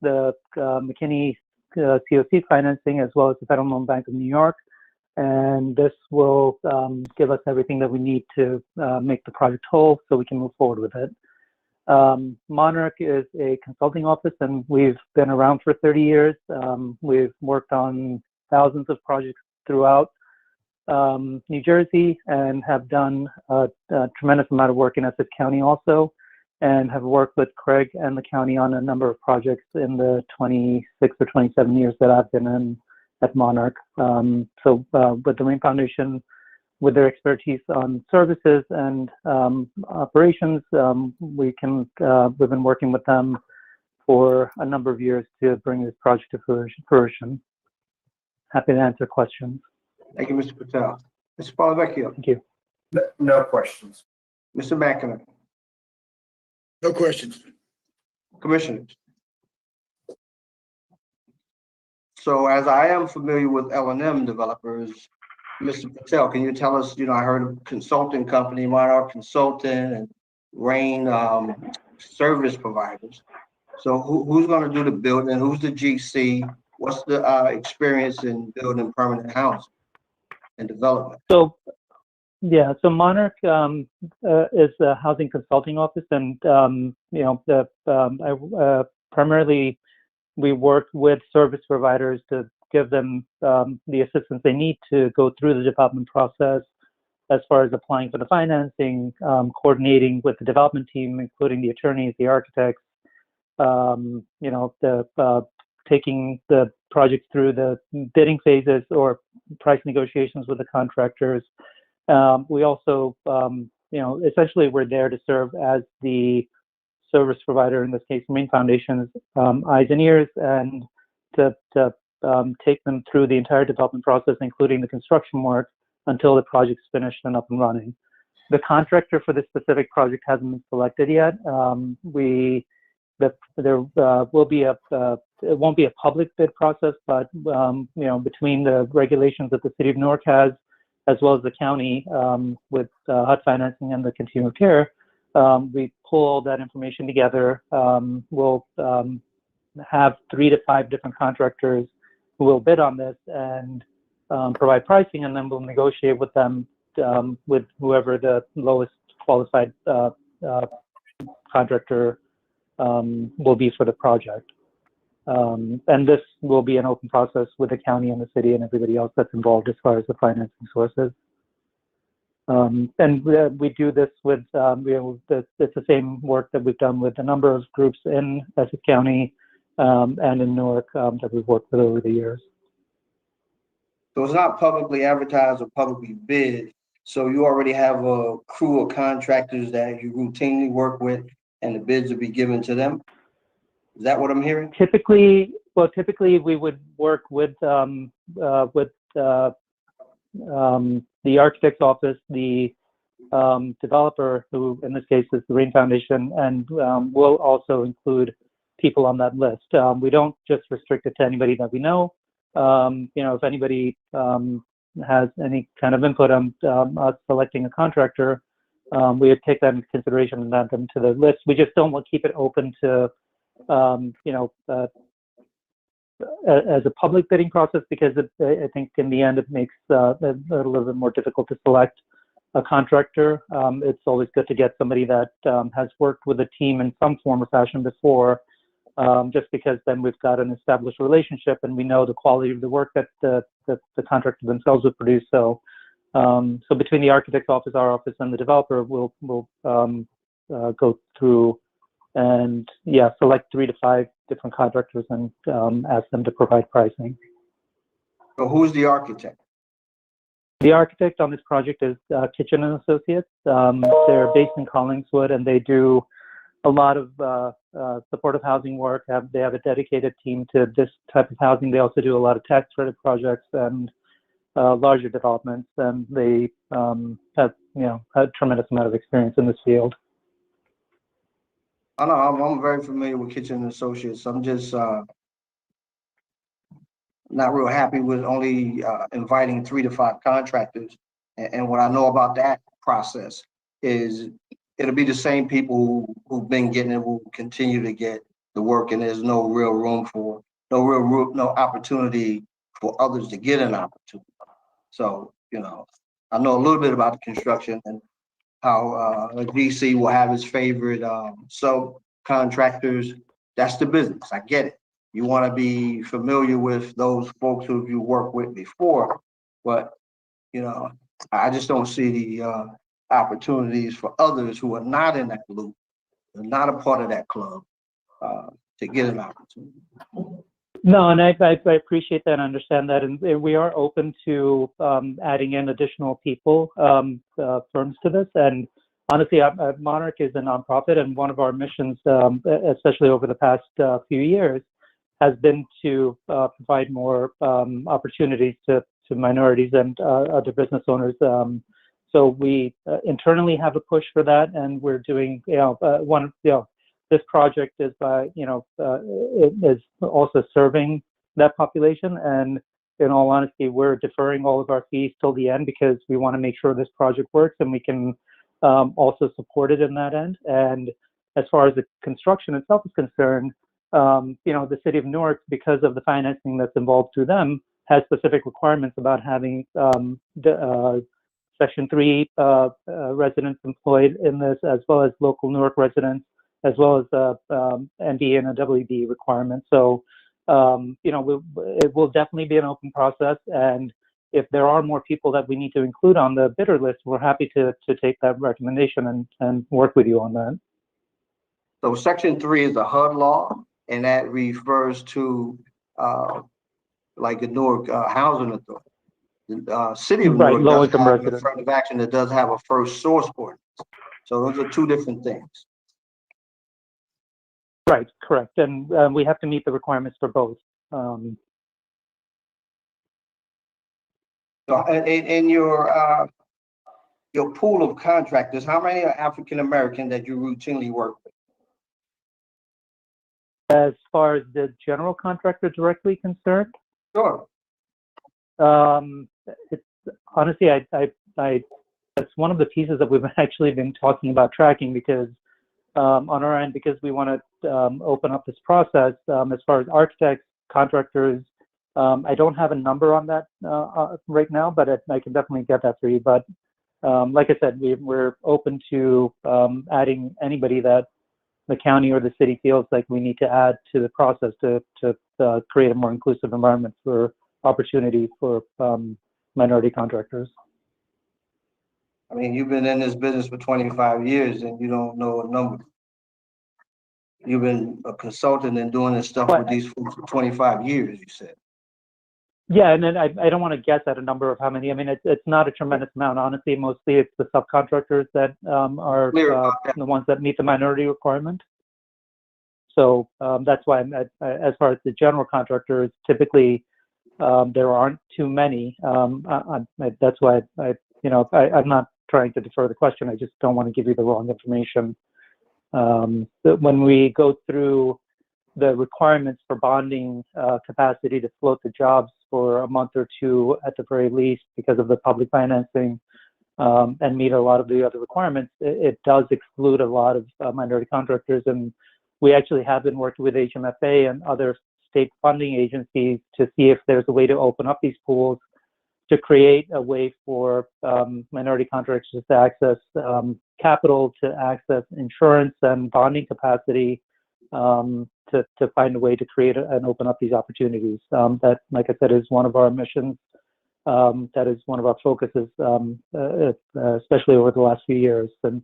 the McKinney COC financing, as well as the Federal Home Bank of New York. And this will give us everything that we need to make the project whole so we can move forward with it. Monarch is a consulting office, and we've been around for 30 years. We've worked on thousands of projects throughout New Jersey, and have done a tremendous amount of work in Essex County also, and have worked with Craig and the county on a number of projects in the 26 or 27 years that I've been at Monarch. So with the Rain Foundation, with their expertise on services and operations, we've been working with them for a number of years to bring this project to fruition. Happy to answer questions. Thank you, Mr. Patel. Mr. Polavecchio. Thank you. No questions. Mr. McInerney. No questions. Commissioners. So as I am familiar with L&M developers, Mr. Patel, can you tell us, I heard of consulting company, Monarch Consulting and Rain service providers. So who's going to do the building? Who's the GC? What's the experience in building permanent housing and development? So Monarch is a housing consulting office, and primarily we work with service providers to give them the assistance they need to go through the development process, as far as applying for the financing, coordinating with the development team, including the attorneys, the architects, taking the project through the bidding phases or price negotiations with the contractors. We also, essentially we're there to serve as the service provider, in this case, Rain Foundation's eyes and ears, and to take them through the entire development process, including the construction work, until the project's finished and up and running. The contractor for this specific project hasn't been selected yet. There will be it won't be a public bid process, but between the regulations that the city of Newark has, as well as the county, with HUD financing and the continuum of care, we pull all that information together. We'll have 3 to 5 different contractors who will bid on this and provide pricing, and then we'll negotiate with them, with whoever the lowest qualified contractor will be for the project. And this will be an open process with the county and the city and everybody else that's involved as far as the financing sources. And we do this with, it's the same work that we've done with a number of groups in Essex County and in Newark that we've worked with over the years. So it's not publicly advertised or publicly bid. So you already have a crew of contractors that you routinely work with, and the bids will be given to them. Is that what I'm hearing? Typically we would work with the architect's office, the developer, who in this case is the Rain Foundation, and we'll also include people on that list. We don't just restrict it to anybody that we know. If anybody has any kind of input on us selecting a contractor, we would take that into consideration and add them to the list. We just don't want to keep it open to, as a public bidding process, because I think in the end it makes it a little bit more difficult to select a contractor. It's always good to get somebody that has worked with a team in some form or fashion before, just because then we've got an established relationship and we know the quality of the work that the contractor themselves would produce. So between the architect's office, our office, and the developer, we'll go through and select 3 to 5 different contractors and ask them to provide pricing. So who's the architect? The architect on this project is Kitchen and Associates. They're based in Collingswood, and they do a lot of supportive housing work. They have a dedicated team to this type of housing. They also do a lot of tax credit projects and larger developments, and they have a tremendous amount of experience in this field. I know I'm very familiar with Kitchen and Associates. I'm just not real happy with only inviting 3 to 5 contractors And what I know about that process is it'll be the same people who've been getting it will continue to get the work, and there's no real room for, no opportunity for others to get an opportunity. So, you know, I know a little bit about the construction and how a GC will have his favorite subcontractors. That's the business. I get it. You want to be familiar with those folks who you worked with before, but you know, I just don't see the opportunities for others who are not in that loop, are not a part of that club, to get an opportunity. No, and I appreciate that and understand that, and we are open to adding in additional people, firms to this. And honestly, Monarch is a nonprofit, and one of our missions, especially over the past few years, has been to provide more opportunities to minorities and other business owners. So we internally have a push for that, and we're doing, this project is it is also serving that population. And in all honesty, we're deferring all of our fees till the end because we want to make sure this project works and we can also support it in that end. And as far as the construction itself is concerned, the city of Newark, because of the financing that's involved through them, has specific requirements about having Section 3 residents employed in this, as well as local Newark residents, as well as ND and a WB requirement. So, it will definitely be an open process. And if there are more people that we need to include on the bidder list, we're happy to take that recommendation and work with you on that. So Section 3 is a HUD law, and that refers to like the Newark Housing Authority. The city of Newark does have an affirmative action that does have a first source ordinance. So those are two different things. Right, correct. And we have to meet the requirements for both. So in your pool of contractors, how many are African American that you routinely work with? As far as the general contractor directly concerned? Sure. It's honestly, that's one of the pieces that we've actually been talking about tracking, because on our end, because we want to open up this process, as far as architects, contractors, I don't have a number on that right now, but I can definitely get that for you. But like I said, we're open to adding anybody that the county or the city feels like we need to add to the process to create a more inclusive environment for opportunity for minority contractors. I mean, you've been in this business for 25 years and you don't know a number. You've been a consultant and doing this stuff with these folks for 25 years, you said. Yeah, and then I don't want to guess at a number of how many. I mean, it's not a tremendous amount. Honestly, mostly it's the subcontractors that are the ones that meet the minority requirement. So that's why as far as the general contractors, typically there aren't too many. That's why I'm not trying to defer the question. I just don't want to give you the wrong information. When we go through the requirements for bonding capacity to float the jobs for a month or two at the very least because of the public financing and meet a lot of the other requirements, it does exclude a lot of minority contractors. And we actually have been working with HMFA and other state funding agencies to see if there's a way to open up these pools to create a way for minority contractors to access capital, to access insurance and bonding capacity, to find a way to create and open up these opportunities. That, like I said, is one of our missions. That is one of our focuses, especially over the last few years since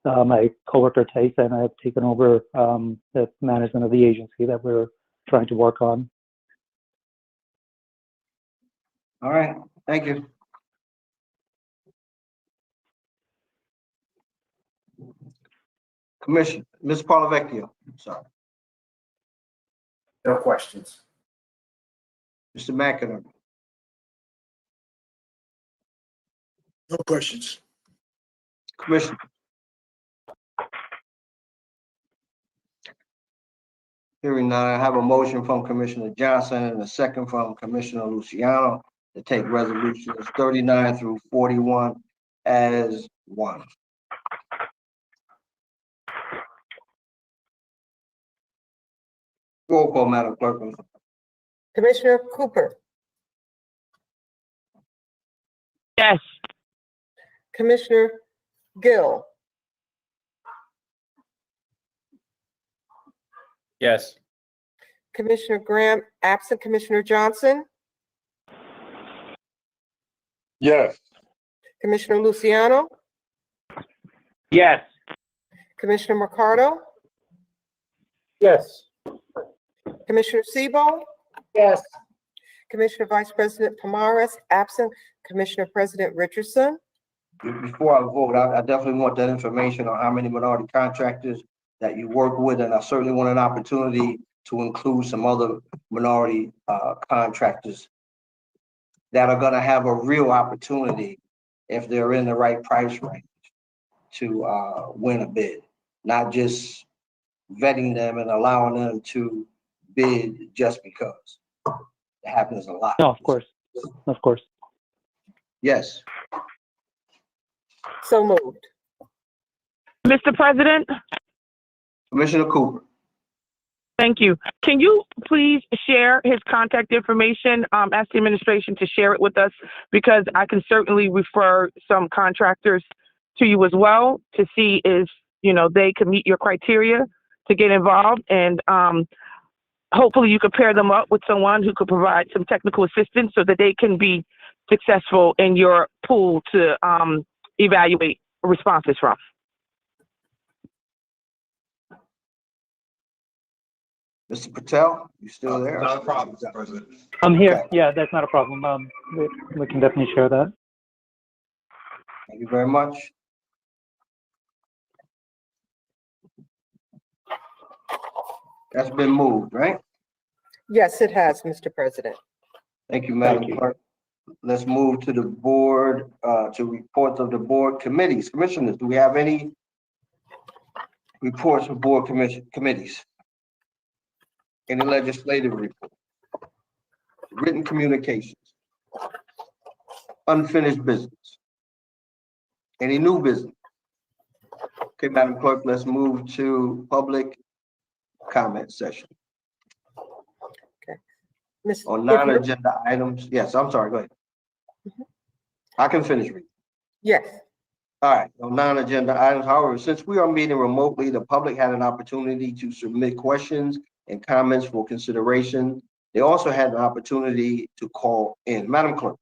my coworker Taisa and I have taken over the management of the agency that we're trying to work on. All right, thank you. Commission, Ms. Parlavecchio, sorry. No questions. Mr. McInerney. No questions. Commissioner. Hearing none, I have a motion from Commissioner Johnson and a second from Commissioner Luciano to take resolutions 39 through 41 as one. Roll call, Madam Clerk. Commissioner Cooper, Yes. Commissioner Gill, Yes. Commissioner Graham, absent Commissioner Johnson, Yes. Commissioner Luciano, Yes. Commissioner Mercado, Yes. Commissioner Sebo, Yes. Commissioner Vice President Pomares, absent Commissioner President Richardson. Before I vote, I definitely want that information on how many minority contractors that you work with, and I certainly want an opportunity to include some other minority contractors that are gonna have a real opportunity if they're in the right price range to win a bid, not just vetting them and allowing them to bid just because. It happens a lot. No, of course. Of course. Yes. So moved. Mr. President, Commissioner Cooper. thank you. Can you please share his contact information? Ask the administration to share it with us, because I can certainly refer some contractors to you as well to see if, they can meet your criteria to get involved. And hopefully you could pair them up with someone who could provide some technical assistance so that they can be successful in your pool to evaluate responses from. Mr. Patel, you still there? Not a problem, Mr. President. I'm here. Okay. Yeah, that's not a problem. We can definitely share that. Thank you very much. That's been moved, right? Yes, it has, Mr. President. Thank you, Madam Thank you. Clerk. Let's move to the board, to reports of the board committees. Commissioners, do we have any reports of board committees? Any legislative report? Written communications? Unfinished business? Any new business? Okay, Madam Clerk, let's move to public comment session. Miss- On if you're- non-agenda items, yes, I'm sorry, go ahead. I can finish reading. Yes, All right, on non-agenda items, however, since we are meeting remotely, the public had an opportunity to submit questions and comments for consideration. They also had an opportunity to call in. Madam Clerk.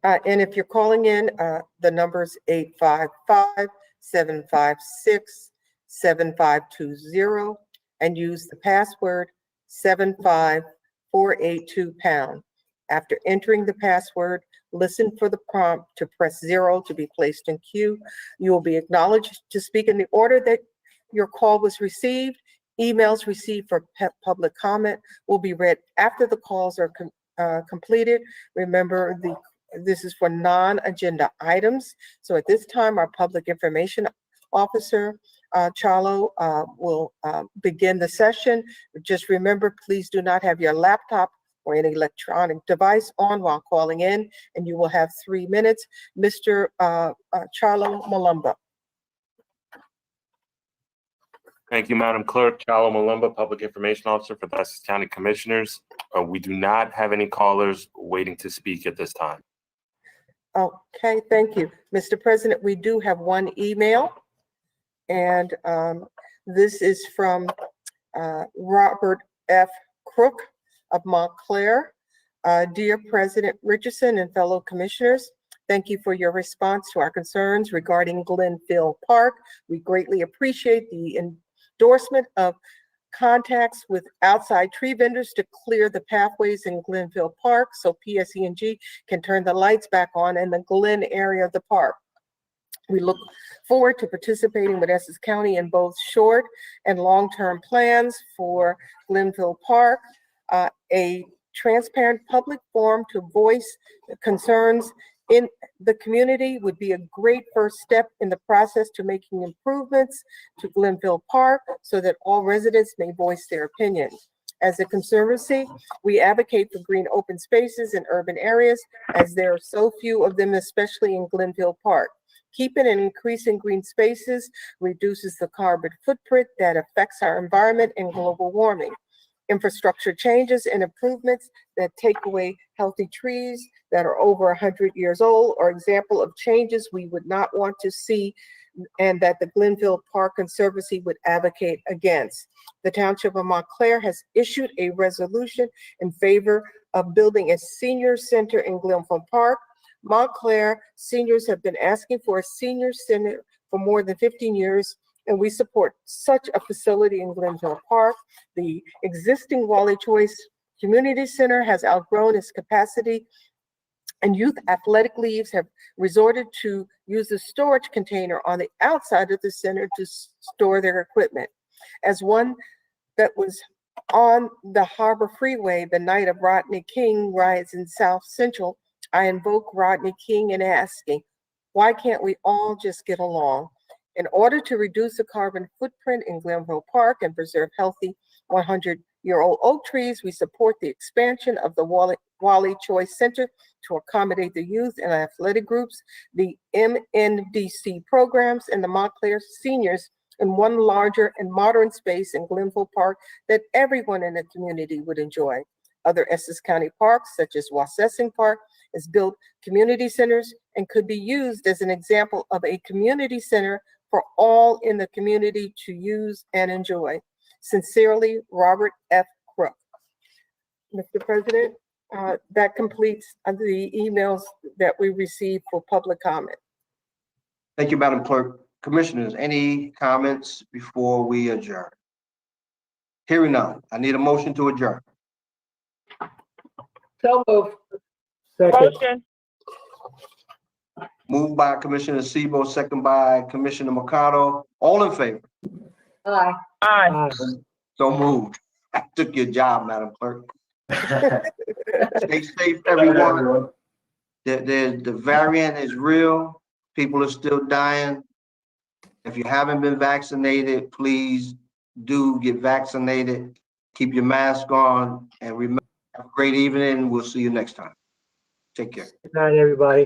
and if you're calling in, the number's 855-756-7520 and use the password 75482#. After entering the password, listen for the prompt to press 0 to be placed in queue. You will be acknowledged to speak in the order that your call was received. Emails received for public comment will be read after the calls are completed. Remember, this is for non-agenda items. So at this time, our public information officer, Charlo, will begin the session. Just remember, please do not have your laptop or any electronic device on while calling in, and you will have 3 minutes. Mr. Charlo Malumba. Thank you, Madam Clerk. Chalo Malumba, Public Information Officer for the Essex County Commissioners. We do not have any callers waiting to speak at this time. Okay, thank you. Mr. President, we do have one email, and this is from Robert F. Crook of Montclair. Dear President Richardson and fellow commissioners, thank you for your response to our concerns regarding Glenville Park. We greatly appreciate the endorsement of contacts with outside tree vendors to clear the pathways in Glenville Park so PSE&G can turn the lights back on in the Glen area of the park. We look forward to participating with Essex County in both short and long-term plans for Glenville Park. A transparent public forum to voice concerns in the community would be a great first step in the process to making improvements to Glenville Park so that all residents may voice their opinions. As a conservancy, we advocate for green open spaces in urban areas as there are so few of them, especially in Glenville Park. Keeping and increasing green spaces reduces the carbon footprint that affects our environment and global warming. Infrastructure changes and improvements that take away healthy trees that are over 100 years old are example of changes we would not want to see and that the Glenville Park Conservancy would advocate against. The Township of Montclair has issued a resolution in favor of building a senior center in Glenville Park. Montclair seniors have been asking for a senior center for more than 15 years, and we support such a facility in Glenville Park. The existing Wally Choice Community Center has outgrown its capacity, and youth athletic leagues have resorted to use the storage container on the outside of the center to store their equipment. As one that was on the Harbor Freeway the night of Rodney King riots in South Central, I invoke Rodney King and asking, why can't we all just get along? In order to reduce the carbon footprint in Glenville Park and preserve healthy 100-year-old oak trees, we support the expansion of the Wally Choice Center to accommodate the youth and athletic groups, the MNDC programs, and the Montclair seniors in one larger and modern space in Glenville Park that everyone in the community would enjoy. Other Essex County parks, such as Wassesing Park, has built community centers and could be used as an example of a community center for all in the community to use and enjoy. Sincerely, Robert F. Crook. Mr. President, that completes the emails that we received for public comment. Thank you, Madam Clerk. Commissioners, any comments before we adjourn? Hearing none, I need a motion to adjourn. So moved. Motion. Moved by Commissioner Sebo, second by Commissioner Mercado. All in favor? Aye. Aye. So moved. I took your job, Madam Clerk. Stay safe, everyone. The variant is real. People are still dying. If you haven't been vaccinated, please do get vaccinated. Keep your mask on and remember, have a great evening. We'll see you next time. Take care. Good night, everybody.